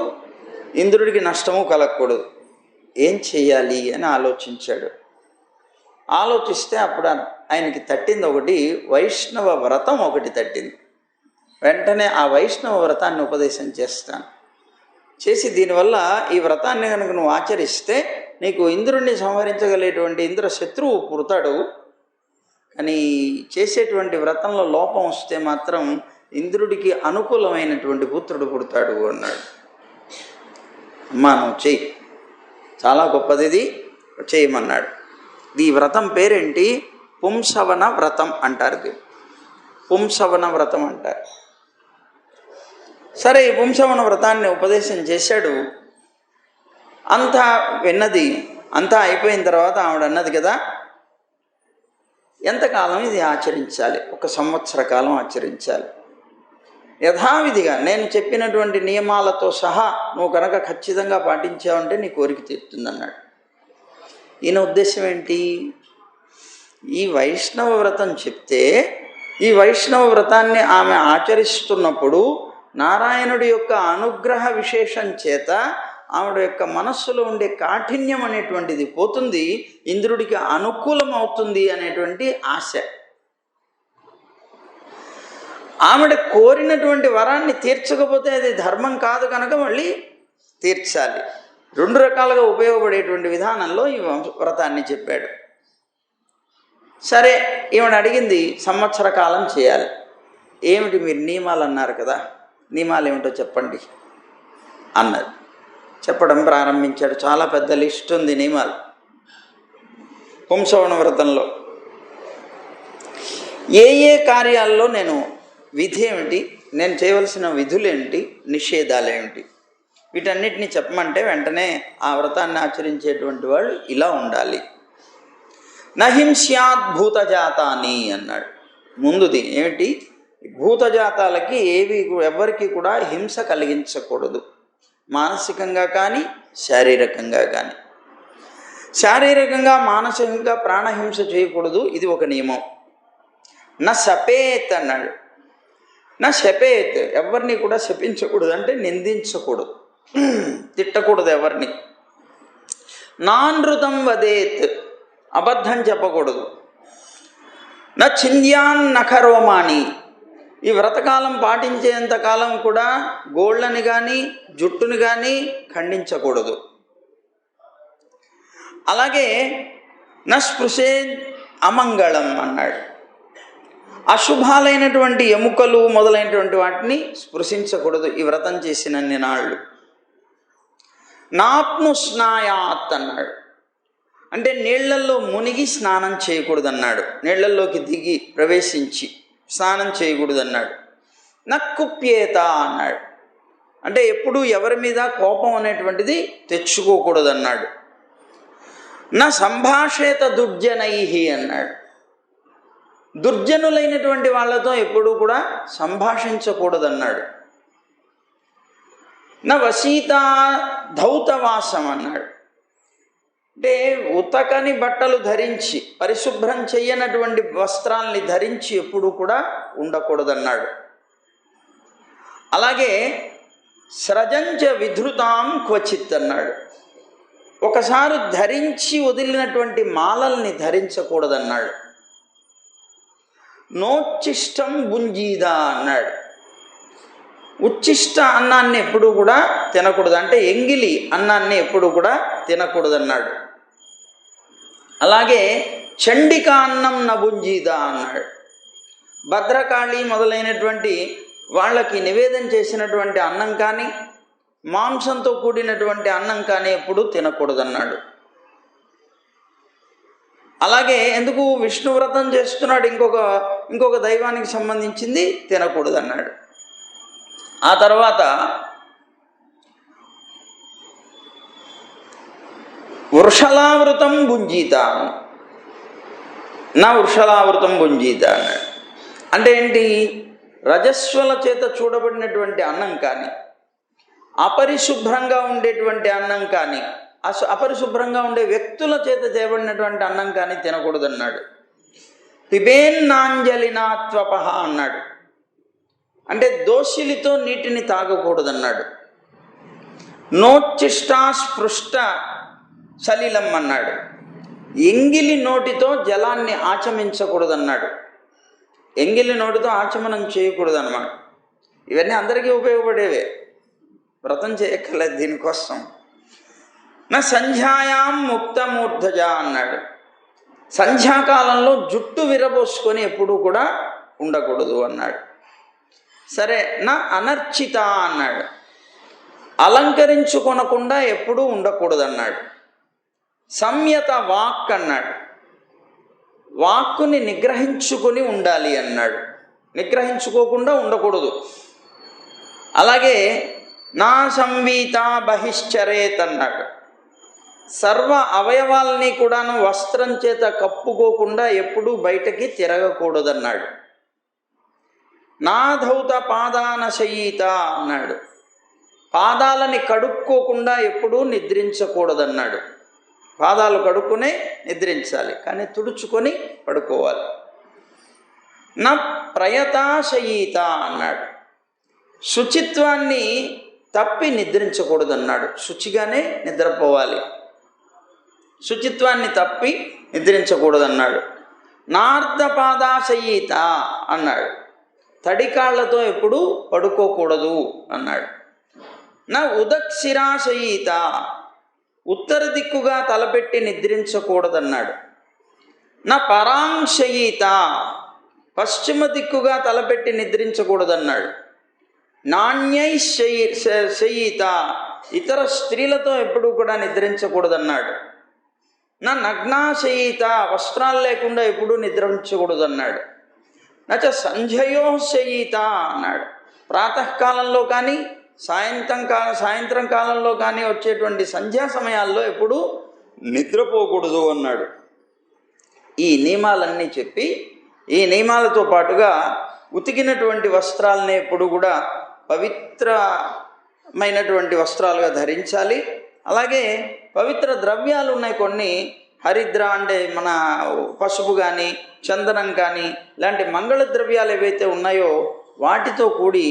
[SPEAKER 1] ఇంద్రుడికి నష్టము కలగకూడదు. ఏం చెయ్యాలి అని ఆలోచించాడు. ఆలోచిస్తే అప్పుడు ఆయనకి తట్టింది ఒకటి, వైష్ణవ వ్రతం ఒకటి తట్టింది. వెంటనే ఆ వైష్ణవ వ్రతాన్ని ఉపదేశం చేస్తాను చేసి, దీనివల్ల ఈ వ్రతాన్ని కనుక నువ్వు ఆచరిస్తే నీకు ఇంద్రుడిని సంహరించగలిగేటువంటి ఇంద్ర శత్రువు పుడతాడు. కానీ చేసేటువంటి వ్రతంలో లోపం వస్తే మాత్రం ఇంద్రుడికి అనుకూలమైనటువంటి పుత్రుడు పుడతాడు అన్నాడు. అమ్మా నువ్వు చెయ్యి, చాలా గొప్పది ఇది, చేయమన్నాడు. ఈ వ్రతం పేరేంటి? పుంసవన వ్రతం అంటారు. ఇది పుంసవన వ్రతం అంటారు. సరే, ఈ పుంసవన వ్రతాన్ని ఉపదేశం చేశాడు. అంతా విన్నది. అంతా అయిపోయిన తర్వాత ఆవిడ అన్నది కదా, ఎంతకాలం ఇది ఆచరించాలి? 1 సంవత్సర కాలం ఆచరించాలి. యథావిధిగా నేను చెప్పినటువంటి నియమాలతో సహా నువ్వు కనుక ఖచ్చితంగా పాటించావంటే నీ కోరిక తీరుతుందన్నాడు. ఈయన ఉద్దేశం ఏంటి? ఈ వైష్ణవ వ్రతం చెప్తే ఈ వైష్ణవ వ్రతాన్ని ఆమె ఆచరిస్తున్నప్పుడు నారాయణుడి యొక్క అనుగ్రహ విశేషం చేత ఆవిడ యొక్క మనస్సులో ఉండే కాఠిన్యం అనేటువంటిది పోతుంది, ఇంద్రుడికి అనుకూలం అవుతుంది అనేటువంటి ఆశ. ఆవిడ కోరినటువంటి వరాన్ని తీర్చకపోతే అది ధర్మం కాదు కనుక మళ్ళీ తీర్చాలి. 2 రకాలుగా ఉపయోగపడేటువంటి విధానంలో ఈ వ్రతాన్ని చెప్పాడు. సరే, ఈవిడ అడిగింది సంవత్సర కాలం చేయాలి. ఏమిటి మీరు నియమాలు అన్నారు కదా, నియమాలు ఏమిటో చెప్పండి అన్నది. చెప్పడం ప్రారంభించాడు. చాలా పెద్ద లిస్ట్ ఉంది నియమాలు పుంసవన వ్రతంలో. ఏ ఏ కార్యాల్లో నేను విధి ఏమిటి, నేను చేయవలసిన విధులేంటి, నిషేధాలేమిటి, వీటన్నిటిని చెప్పమంటే వెంటనే ఆ వ్రతాన్ని ఆచరించేటువంటి వాళ్ళు ఇలా ఉండాలి. నహింస్యాత్ భూతజాతాని అన్నాడు. ముందుది ఏమిటి, భూతజాతాలకి ఎవరికి కూడా హింస కలిగించకూడదు, మానసికంగా కానీ శారీరకంగా కానీ. శారీరకంగా మానసికంగా ప్రాణహింస చేయకూడదు, ఇది ఒక నియమం. నా శపేత్ అన్నాడు. నా శపేత్, ఎవరిని కూడా శపించకూడదు, అంటే నిందించకూడదు, తిట్టకూడదు ఎవరిని. నానృతం వదేత్, అబద్ధం చెప్పకూడదు. నా చింద్యాన్ నఖరోమాని, ఈ వ్రతకాలం పాటించేంతకాలం కూడా గోళ్ళని కానీ జుట్టుని కానీ ఖండించకూడదు. అలాగే నా స్పృశే అమంగళం అన్నాడు. అశుభాలైనటువంటి ఎముకలు మొదలైనటువంటి వాటిని స్పృశించకూడదు ఈ వ్రతం చేసినన్ని నాళ్ళు. నాప్ను స్నాయాత్ అన్నాడు. అంటే నీళ్లల్లో మునిగి స్నానం చేయకూడదు అన్నాడు. నీళ్లల్లోకి దిగి ప్రవేశించి స్నానం చేయకూడదు అన్నాడు. నక్కుప్యేత అన్నాడు. అంటే ఎప్పుడు ఎవరి మీద కోపం అనేటువంటిది తెచ్చుకోకూడదు అన్నాడు. నా సంభాషేత దుర్జనైహి అన్నాడు. దుర్జనులైనటువంటి వాళ్ళతో ఎప్పుడూ కూడా సంభాషించకూడదన్నాడు. నా వసీత ధౌతవాసం అన్నాడు. అంటే ఉతకని బట్టలు ధరించి, పరిశుభ్రం చెయ్యనటువంటి వస్త్రాల్ని ధరించి ఎప్పుడూ కూడా ఉండకూడదన్నాడు. అలాగే స్రజంచ విధృతాం క్వచిత్ అన్నాడు. ఒకసారి ధరించి వదిలినటువంటి మాలల్ని ధరించకూడదన్నాడు. నోచ్చిష్టం గుంజీదా అన్నాడు. ఉచ్చిష్ట అన్నాన్ని ఎప్పుడూ కూడా తినకూడదు, అంటే ఎంగిలి అన్నాన్ని ఎప్పుడూ కూడా తినకూడదన్నాడు. అలాగే చండిక అన్నం నభుంజీదా అన్నాడు. భద్రకాళి మొదలైనటువంటి వాళ్ళకి నివేదన చేసినటువంటి అన్నం కానీ మాంసంతో కూడినటువంటి అన్నం కానీ ఎప్పుడూ తినకూడదన్నాడు. అలాగే ఎందుకు విష్ణు వ్రతం చేస్తున్నాడు, ఇంకొక దైవానికి సంబంధించింది తినకూడదన్నాడు. ఆ తర్వాత వృషలావృతం భుంజీత, నా వృషలావృతం భుంజీత అన్నాడు. అంటే ఏంటి, రజస్వల చేత చూడబడినటువంటి అన్నం కానీ అపరిశుభ్రంగా ఉండేటువంటి అన్నం కానీ అపరిశుభ్రంగా ఉండే వ్యక్తుల చేత చేయబడినటువంటి అన్నం కానీ తినకూడదన్నాడు. పిబేన్నాంజలినాత్వపహ అన్నాడు. అంటే దోషిలితో నీటిని తాగకూడదన్నాడు. నోచ్చిష్టా స్పృష్ట సలిలం అన్నాడు. ఎంగిలి నోటితో జలాన్ని ఆచమించకూడదన్నాడు. ఎంగిలి నోటితో ఆచమనం చేయకూడదన్నమాట. ఇవన్నీ అందరికీ ఉపయోగపడేవే, వ్రతం చేయక్కర్లేదు దీనికోసం. నా సంధ్యాయాం ముక్తమూర్ధజ అన్నాడు. సంధ్యాకాలంలో జుట్టు విరబోసుకొని ఎప్పుడూ కూడా ఉండకూడదు అన్నాడు. సరే, నా అనర్చిత అన్నాడు. అలంకరించుకొనకుండా ఎప్పుడూ ఉండకూడదన్నాడు. సంయత వాక్ అన్నాడు. వాక్కుని నిగ్రహించుకొని ఉండాలి అన్నాడు. నిగ్రహించుకోకుండా ఉండకూడదు. అలాగే నా సంవీత బహిశ్చరేత్ అన్నాడు. సర్వ అవయవాల్ని కూడాను వస్త్రం చేత కప్పుకోకుండా ఎప్పుడూ బయటకి తిరగకూడదన్నాడు. నా ధౌత పాదానశయీత అన్నాడు. పాదాలని కడుక్కోకుండా ఎప్పుడూ నిద్రించకూడదన్నాడు. పాదాలు కడుక్కునే నిద్రించాలి, కానీ తుడుచుకొని పడుకోవాలి. నా ప్రయతాశయీత అన్నాడు. శుచిత్వాన్ని తప్పి నిద్రించకూడదన్నాడు. శుచిగానే నిద్రపోవాలి, శుచిత్వాన్ని తప్పి నిద్రించకూడదన్నాడు. నార్ధపాదాశయీత అన్నాడు. తడికాళ్లతో ఎప్పుడు పడుకోకూడదు అన్నాడు. నా ఉదక్షిరాశయీత, ఉత్తర దిక్కుగా తలపెట్టి నిద్రించకూడదన్నాడు. నా పరాంశయీత, పశ్చిమ దిక్కుగా తలపెట్టి నిద్రించకూడదన్నాడు. నాణ్యై శయీత, ఇతర స్త్రీలతో ఎప్పుడూ కూడా నిద్రించకూడదన్నాడు. నా నగ్నాశయీత, వస్త్రాలు లేకుండా ఎప్పుడూ నిద్రించకూడదన్నాడు. నచ సంధ్యయో శయీత అన్నాడు. ప్రాతకాలంలో కానీ సాయంత్రం కాలంలో కానీ వచ్చేటువంటి సంధ్యా సమయాల్లో ఎప్పుడూ నిద్రపోకూడదు అన్నాడు. ఈ నియమాలన్నీ చెప్పి, ఈ నియమాలతో పాటుగా ఉతికినటువంటి వస్త్రాలని ఎప్పుడు కూడా పవిత్రమైనటువంటి వస్త్రాలుగా ధరించాలి. అలాగే పవిత్ర ద్రవ్యాలు ఉన్నాయి కొన్ని, హరిద్ర అంటే మన పసుపు కానీ చందనం కానీ ఇలాంటి మంగళ ద్రవ్యాలు ఏవైతే ఉన్నాయో వాటితో కూడి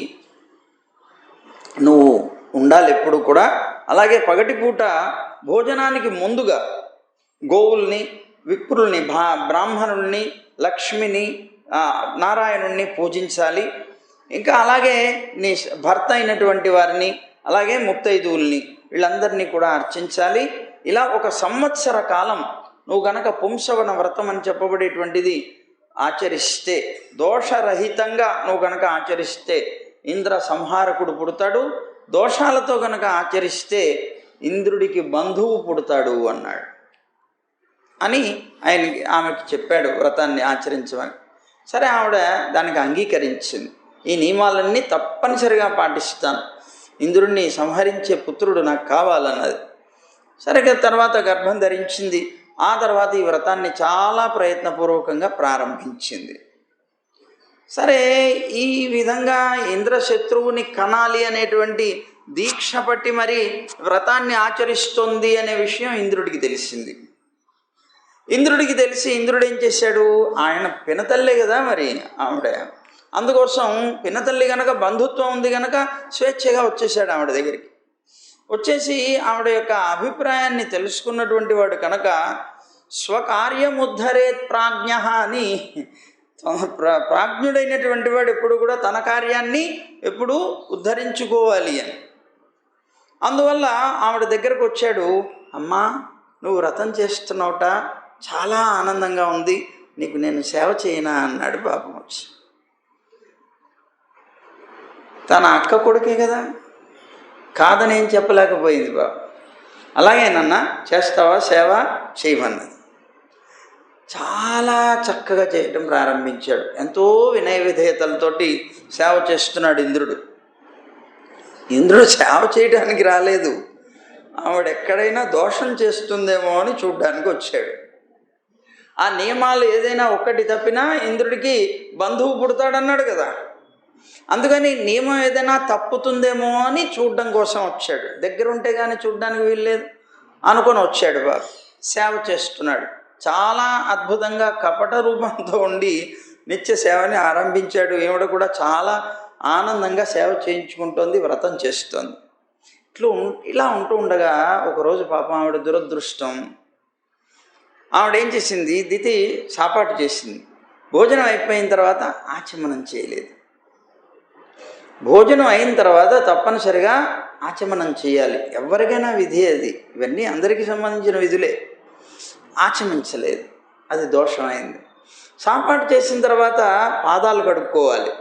[SPEAKER 1] నువ్వు ఉండాలి ఎప్పుడు కూడా. అలాగే పగటిపూట భోజనానికి ముందుగా గోవుల్ని, విప్రుల్ని, బ్రాహ్మణుల్ని, లక్ష్మిని, నారాయణుణ్ణి పూజించాలి. ఇంకా అలాగే నీ భర్త అయినటువంటి వారిని, అలాగే ముత్తైదువుల్ని, వీళ్ళందరినీ కూడా అర్చించాలి. ఇలా ఒక సంవత్సర కాలం నువ్వు గనక పుంసవన వ్రతం అని చెప్పబడేటువంటిది ఆచరిస్తే, దోషరహితంగా నువ్వు గనక ఆచరిస్తే ఇంద్ర సంహారకుడు పుడతాడు. దోషాలతో గనక ఆచరిస్తే ఇంద్రుడికి బంధువు పుడతాడు అన్నాడు అని ఆమెకి చెప్పాడు వ్రతాన్ని ఆచరించమని. సరే, ఆవిడ దానికి అంగీకరించింది. ఈ నియమాలన్నీ తప్పనిసరిగా పాటిస్తాను, ఇంద్రుడిని సంహరించే పుత్రుడు నాకు కావాలన్నది. సరిగ్గా తర్వాత గర్భం ధరించింది. ఆ తర్వాత ఈ వ్రతాన్ని చాలా ప్రయత్నపూర్వకంగా ప్రారంభించింది. సరే, ఈ విధంగా ఇంద్రశత్రువుని కనాలి అనేటువంటి దీక్ష పట్టి మరి వ్రతాన్ని ఆచరిస్తుంది అనే విషయం ఇంద్రుడికి తెలిసింది. ఇంద్రుడికి తెలిసి ఇంద్రుడు ఏం చేశాడు, ఆయన పినతల్లే కదా మరి ఆవిడ, అందుకోసం పినతల్లి కనుక బంధుత్వం ఉంది కనుక స్వేచ్ఛగా వచ్చేసాడు ఆవిడ దగ్గరికి. వచ్చేసి ఆవిడ యొక్క అభిప్రాయాన్ని తెలుసుకున్నటువంటి వాడు కనుక స్వకార్యముద్ధరేత్ ప్రాజ్ఞ అని, ప్రాజ్ఞుడైనటువంటి వాడు ఎప్పుడు కూడా తన కార్యాన్ని ఎప్పుడు ఉద్ధరించుకోవాలి అని. అందువల్ల ఆవిడ దగ్గరకు వచ్చాడు. అమ్మా, నువ్వు వ్రతం చేస్తున్నావుట, చాలా ఆనందంగా ఉంది, నీకు నేను సేవ చేయనా అన్నాడు. పాపం వచ్చి, తన అక్క కొడుకే కదా, కాదని ఏం చెప్పలేకపోయింది బాబు. అలాగే నాన్న చేస్తావా సేవ, చేయమన్నది. చాలా చక్కగా చేయటం ప్రారంభించాడు. ఎంతో వినయ విధేయతలతోటి సేవ చేస్తున్నాడు ఇంద్రుడు. ఇంద్రుడు సేవ చేయడానికి రాలేదు, ఆవిడ ఎక్కడైనా దోషం చేస్తుందేమో అని చూడ్డానికి వచ్చాడు. ఆ నియమాలు ఏదైనా ఒక్కటి తప్పినా ఇంద్రుడికి బంధువు పుడతాడన్నాడు కదా, అందుకని నియమం ఏదైనా తప్పుతుందేమో అని చూడడం కోసం వచ్చాడు. దగ్గర ఉంటే కానీ చూడడానికి వీల్లేదు అనుకొని వచ్చాడు. బాబు సేవ చేస్తున్నాడు. చాలా అద్భుతంగా కపట రూపంతో ఉండి నిత్య సేవని ఆరంభించాడు. ఈవిడ కూడా చాలా ఆనందంగా సేవ చేయించుకుంటోంది, వ్రతం చేస్తోంది. ఇలా ఉంటూ ఉండగా ఒకరోజు పాపం ఆవిడ దురదృష్టం, ఆవిడేం చేసింది, దితి సాపాటు చేసింది. భోజనం అయిపోయిన తర్వాత ఆచమనం చేయలేదు. భోజనం అయిన తర్వాత తప్పనిసరిగా ఆచమనం చేయాలి, ఎవరికైనా విధి అది, ఇవన్నీ అందరికీ సంబంధించిన విధులే. ఆచమించలేదు, అది దోషమైంది. సాపాటు చేసిన తర్వాత పాదాలు కడుక్కోవాలి,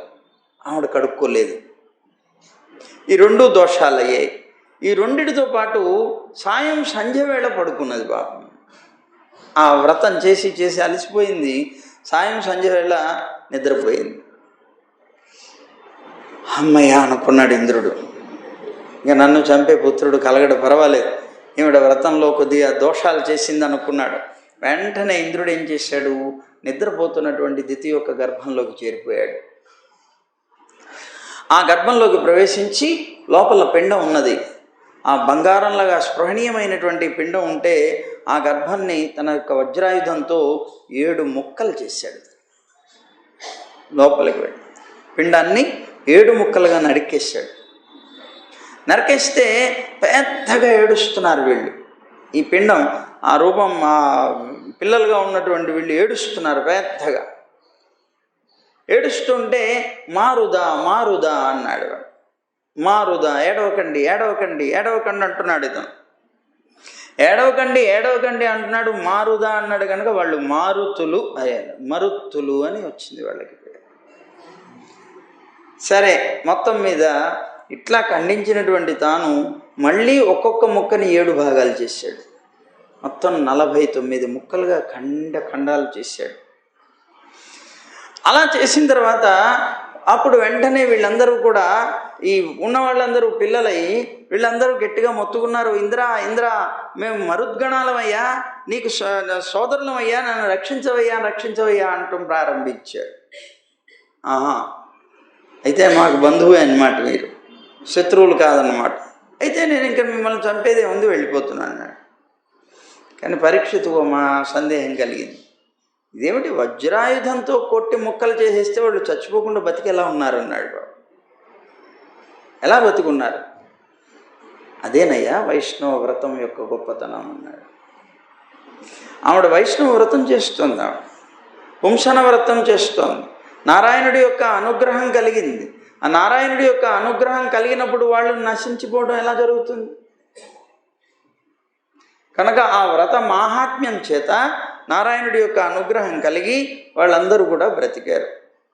[SPEAKER 1] ఆవిడ కడుక్కోలేదు. ఈ రెండు దోషాలు అయ్యాయి. ఈ రెండిటితో పాటు సాయం సంధ్య వేళ పడుకున్నది పాపం. ఆ వ్రతం చేసి చేసి అలసిపోయింది, సాయం సంధ్య వేళ నిద్రపోయింది. అమ్మయ్య అనుకున్నాడు ఇంద్రుడు, ఇక నన్ను చంపే పుత్రుడు కలగడు, పర్వాలేదు, ఈవిడ వ్రతంలో కొద్దిగా దోషాలు చేసింది అనుకున్నాడు. వెంటనే ఇంద్రుడు ఏం చేశాడు, నిద్రపోతున్నటువంటి దితి యొక్క గర్భంలోకి చేరిపోయాడు. ఆ గర్భంలోకి ప్రవేశించి లోపల పిండం ఉన్నది. ఆ బంగారంలాగా స్పృహణీయమైనటువంటి పిండం ఉంటే ఆ గర్భాన్ని తన యొక్క వజ్రాయుధంతో 7 ముక్కలు చేశాడు. లోపలికి వెళ్ళి పిండాన్ని 7 ముక్కలుగా నరికేశాడు. నరికేస్తే పెద్దగా ఏడుస్తున్నారు వీళ్ళు. ఈ పిండం ఆ రూపం, ఆ పిల్లలుగా ఉన్నటువంటి వీళ్ళు ఏడుస్తున్నారు పెద్దగా. ఏడుస్తుంటే మారుదా మారుదా అన్నాడు. మారుదా, ఏడవకండి ఏడవకండి ఏడవకండి అంటున్నాడు ఇతను. ఏడవకండి ఏడవకండి అంటున్నాడు, మారుదా అన్నాడు కనుక వాళ్ళు మారుతులు అయ్యారు. మరుత్తులు అని వచ్చింది వాళ్ళకి. సరే, మొత్తం మీద ఇట్లా ఖండించినటువంటి తాను మళ్ళీ ఒక్కొక్క ముక్కని 7 భాగాలు చేశాడు. మొత్తం 49 ముక్కలుగా ఖండాలు చేశాడు. అలా చేసిన తర్వాత అప్పుడు వెంటనే వీళ్ళందరూ కూడా, ఈ ఉన్న వాళ్ళందరూ పిల్లలై వీళ్ళందరూ గట్టిగా మొత్తుకున్నారు, ఇంద్రా ఇంద్రా, మేము మరుద్గణాలమయ్యా, నీకు సోదరులమయ్యా, నన్ను రక్షించవయ్యా అంటూ ప్రారంభించాడు. ఆహా, అయితే మాకు బంధువే అన్నమాట, మీరు శత్రువులు కాదన్నమాట. అయితే నేను ఇంకా మిమ్మల్ని చంపేదే ఉంది, వెళ్ళిపోతున్నాను అన్నాడు. కానీ పరీక్షితుకు మా సందేహం కలిగింది. ఇదేమిటి, వజ్రాయుధంతో కొట్టి ముక్కలు చేసేస్తే వాళ్ళు చచ్చిపోకుండా బతికెలా ఉన్నారన్నాడు. ఎలా బతికున్నారు? అదేనయ్యా వైష్ణవ వ్రతం యొక్క గొప్పతనం అన్నాడు. ఆవిడ వైష్ణవ వ్రతం చేస్తుంది, ఆవిడ పుంసన వ్రతం చేస్తోంది. నారాయణుడి యొక్క అనుగ్రహం కలిగింది. ఆ నారాయణుడి యొక్క అనుగ్రహం కలిగినప్పుడు వాళ్ళు నశించిపోవడం ఎలా జరుగుతుంది? కనుక ఆ వ్రత మాహాత్మ్యం చేత నారాయణుడి యొక్క అనుగ్రహం కలిగి వాళ్ళందరూ కూడా బ్రతికారు.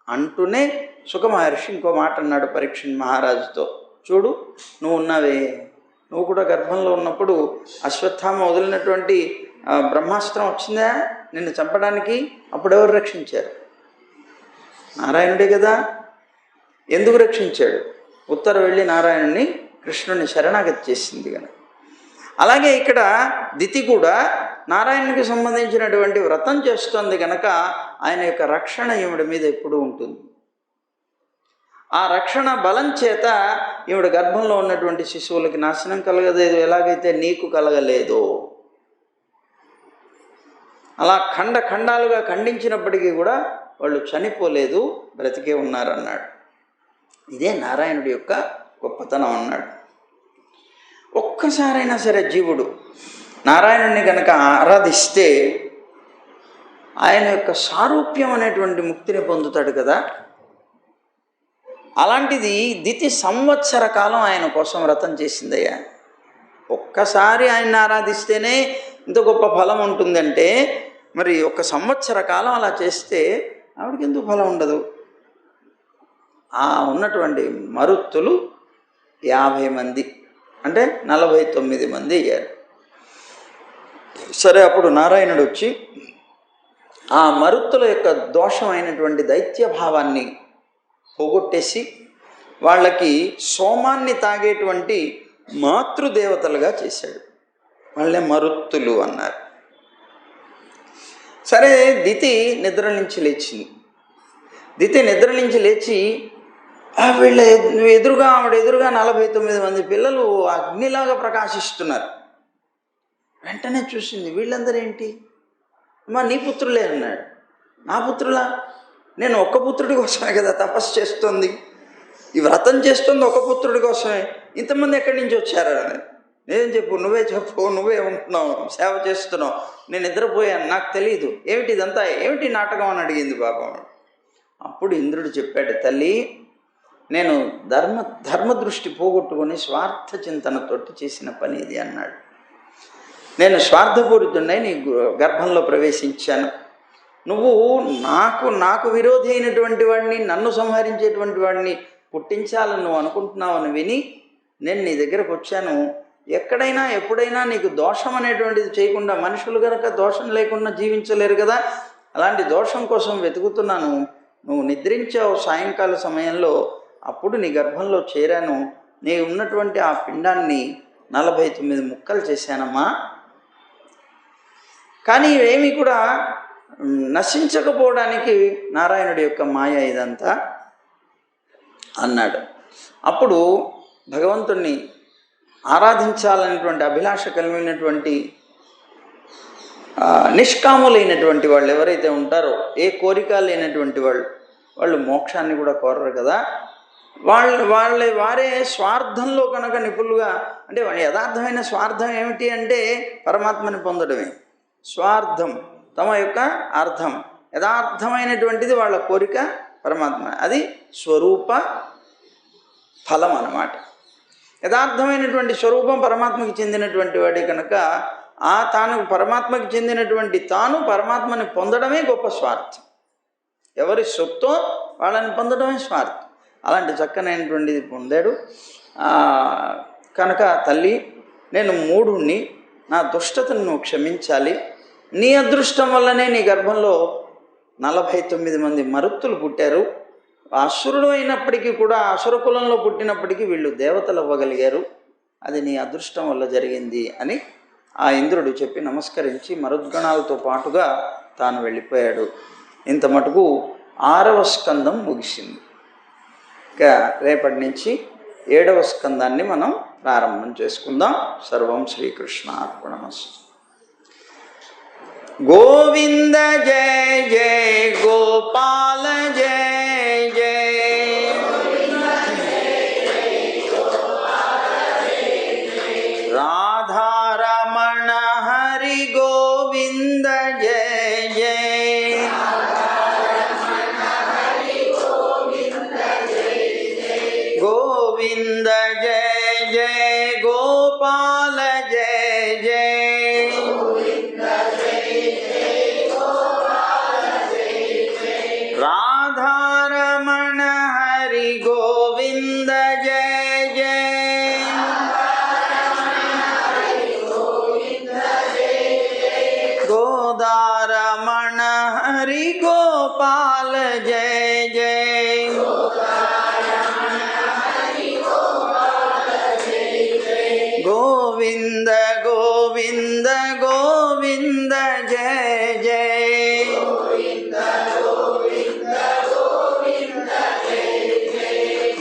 [SPEAKER 1] అంటూనే సుఖ మహర్షి ఇంకో మాట అన్నాడు పరీక్షణ్ మహారాజుతో, చూడు, నువ్వు ఉన్నావే, నువ్వు కూడా గర్భంలో ఉన్నప్పుడు అశ్వత్థామ వదిలినటువంటి బ్రహ్మాస్త్రం వచ్చిందా నిన్ను చంపడానికి? అప్పుడు ఎవరు రక్షించారు? నారాయణుడే కదా. ఎందుకు రక్షించాడు? ఉత్తర వెళ్ళి నారాయణుని కృష్ణుని శరణాగతి చేసింది కనుక. అలాగే ఇక్కడ దితి కూడా నారాయణునికి సంబంధించినటువంటి వ్రతం చేస్తోంది కనుక ఆయన యొక్క రక్షణ ఈవిడ మీద ఎప్పుడూ ఉంటుంది. ఆ రక్షణ బలం చేత ఈవిడ గర్భంలో ఉన్నటువంటి శిశువులకి నాశనం కలగలేదు, ఎలాగైతే నీకు కలగలేదో. అలా ఖండాలుగా ఖండించినప్పటికీ కూడా వాళ్ళు చనిపోలేదు, బ్రతికే ఉన్నారన్నాడు. ఇదే నారాయణుడి యొక్క గొప్పతనం అన్నాడు. ఒక్కసారైనా సరే జీవుడు నారాయణుడిని కనుక ఆరాధిస్తే ఆయన యొక్క సారూప్యం అనేటువంటి ముక్తిని పొందుతాడు కదా. అలాంటిది దితి సంవత్సర కాలం ఆయన కోసం వ్రతం చేసిందయ్యా. ఒక్కసారి ఆయన్ని ఆరాధిస్తేనే ఇంత గొప్ప ఫలం ఉంటుందంటే మరి 1 సంవత్సర కాలం అలా చేస్తే ఆవిడకి ఎందుకు ఫలం ఉండదు? ఆ ఉన్నటువంటి మరుత్తులు 50 మంది, అంటే 49 మంది అయ్యారు. సరే, అప్పుడు నారాయణుడు వచ్చి ఆ మరుత్తుల యొక్క దోషమైనటువంటి దైత్యభావాన్ని పోగొట్టేసి వాళ్ళకి సోమాన్ని తాగేటువంటి మాతృదేవతలుగా చేశాడు. వాళ్ళే మరుత్తులు అన్నారు. సరే, దితి నిద్ర నుంచి లేచింది. దితి నిద్ర నుంచి లేచి ఆవిడ ఎదురుగా 49 మంది పిల్లలు అగ్నిలాగా ప్రకాశిస్తున్నారు. వెంటనే చూసింది, వీళ్ళందరూ ఏంటి? అమ్మా, నీ పుత్రులే అన్నాడు. నా పుత్రులా? నేను ఒక్క పుత్రుడి కోసమే కదా తపస్సు చేస్తుంది, ఈ వ్రతం చేస్తుంది ఒక పుత్రుడి కోసమే, ఇంతమంది ఎక్కడి నుంచి వచ్చారని. నేనేం చెప్పు, నువ్వే చెప్పు, నువ్వే ఉంటున్నావు, సేవ చేస్తున్నావు, నేను నిద్రపోయాను, నాకు తెలియదు, ఏమిటి ఇదంతా, ఏమిటి నాటకం అని అడిగింది పాపం. అప్పుడు ఇంద్రుడు చెప్పాడు, తల్లి, నేను ధర్మ దృష్టి పోగొట్టుకొని స్వార్థ చింతనతోటి చేసిన పని ఇది అన్నాడు. నేను స్వార్థపూరితుడై నీ గర్భంలో ప్రవేశించాను. నువ్వు నాకు విరోధి అయినటువంటి వాడిని, నన్ను సంహరించేటువంటి వాడిని పుట్టించాలని నువ్వు అనుకుంటున్నావని విని నేను నీ దగ్గరకు వచ్చాను. ఎక్కడైనా ఎప్పుడైనా నీకు దోషం అనేటువంటిది చేయకుండా, మనుషులు కనుక దోషం లేకుండా జీవించలేరు కదా, అలాంటి దోషం కోసం వెతుకుతున్నాను. నువ్వు నిద్రించావు సాయంకాల సమయంలో, అప్పుడు నీ గర్భంలో చేరాను. నీ ఉన్నటువంటి ఆ పిండాన్ని 49 ముక్కలు చేశానమ్మా. కానీ ఇవేమీ కూడా నశించకపోవడానికి నారాయణుడి యొక్క మాయ ఇదంతా అన్నాడు. అప్పుడు భగవంతుణ్ణి ఆరాధించాలనేటువంటి అభిలాష కలిగినటువంటి నిష్కాములైనటువంటి వాళ్ళు ఎవరైతే ఉంటారో, ఏ కోరిక లేనటువంటి వాళ్ళు మోక్షాన్ని కూడా కోరరు కదా. వారే స్వార్థంలో కనుక నిపుణులుగా, అంటే యథార్థమైన స్వార్థం ఏమిటి అంటే పరమాత్మని పొందడమే స్వార్థం, తమ యొక్క అర్థం. యథార్థమైనటువంటిది వాళ్ళ కోరిక పరమాత్మ, అది స్వరూప ఫలం అన్నమాట. యథార్థమైనటువంటి స్వరూపం పరమాత్మకి చెందినటువంటి వాడే కనుక తాను పరమాత్మకి చెందినటువంటి తాను పరమాత్మని పొందడమే గొప్ప స్వార్థం. ఎవరి సొత్తో వాళ్ళని పొందడమే స్వార్థం. అలాంటి చక్కనైనటువంటిది పొందాడు. కనుక తల్లి, నేను మూఢుణ్ణి, నా దుష్టతను నువ్వు క్షమించాలి. నీ అదృష్టం వల్లనే నీ గర్భంలో 49 మంది మరుత్తులు పుట్టారు. అసురుడు అయినప్పటికీ కూడా, అసుర కులంలో పుట్టినప్పటికీ వీళ్ళు దేవతలు అవ్వగలిగారు. అది నీ అదృష్టం వల్ల జరిగింది అని ఆ ఇంద్రుడు చెప్పి నమస్కరించి మరుద్గణాలతో పాటుగా తాను వెళ్ళిపోయాడు. ఇంత మటుకు 6వ స్కందం ముగిసింది. ఇక రేపటి నుంచి 7వ స్కందాన్ని మనం ప్రారంభం చేసుకుందాం. సర్వం శ్రీకృష్ణార్పణమస్తు. గోవింద జయ జయ గోపాల జయ జయ, రాధారమణ హరి గోవింద జయ జయ, గోవింద జయ జయ గోపాల జయ జయ, రాధారమణ హరి గోవింద జయ జయ, గోదారమణ హరి గోపాల జయ జయ, గోవింద గోవింద గోవింద జయ జయ,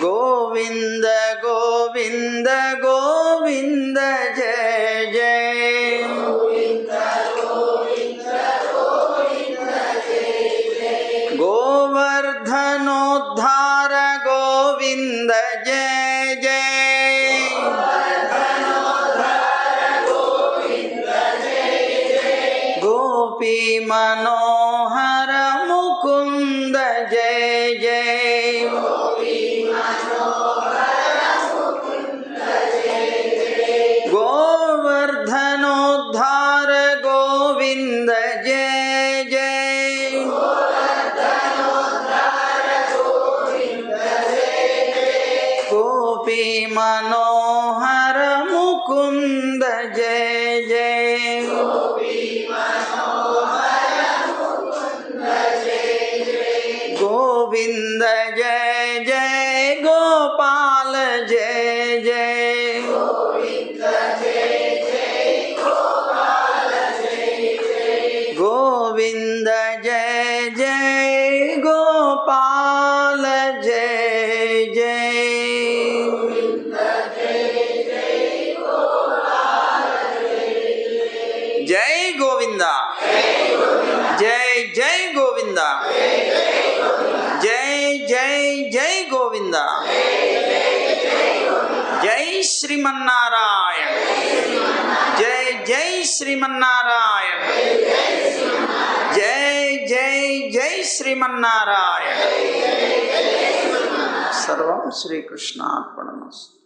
[SPEAKER 1] గోవింద గోవింద గోవింద జయ జయ, గోవర్ధనోద్ధార గోవింద జయ జయ, గోపీ మనోహర ముకుంద జయ జయ, గోవర్ధనోద్ధార గోవింద జయ జయ, గోపీ మనోహర ముకుంద జయ జయ, గోవింద జయ జయ గోపాల జయ జయ, గోవింద జయ జయ గోపాల జయ జయ, జై గోవింద, జై జై గోవింద, జై జై జై గోవింద, జై శ్రీమన్నారాయణ, జై జై శ్రీమన్నారాయణ, జై జై జై శ్రీమన్నారాయణ. సర్వం శ్రీకృష్ణార్పణమస్తు.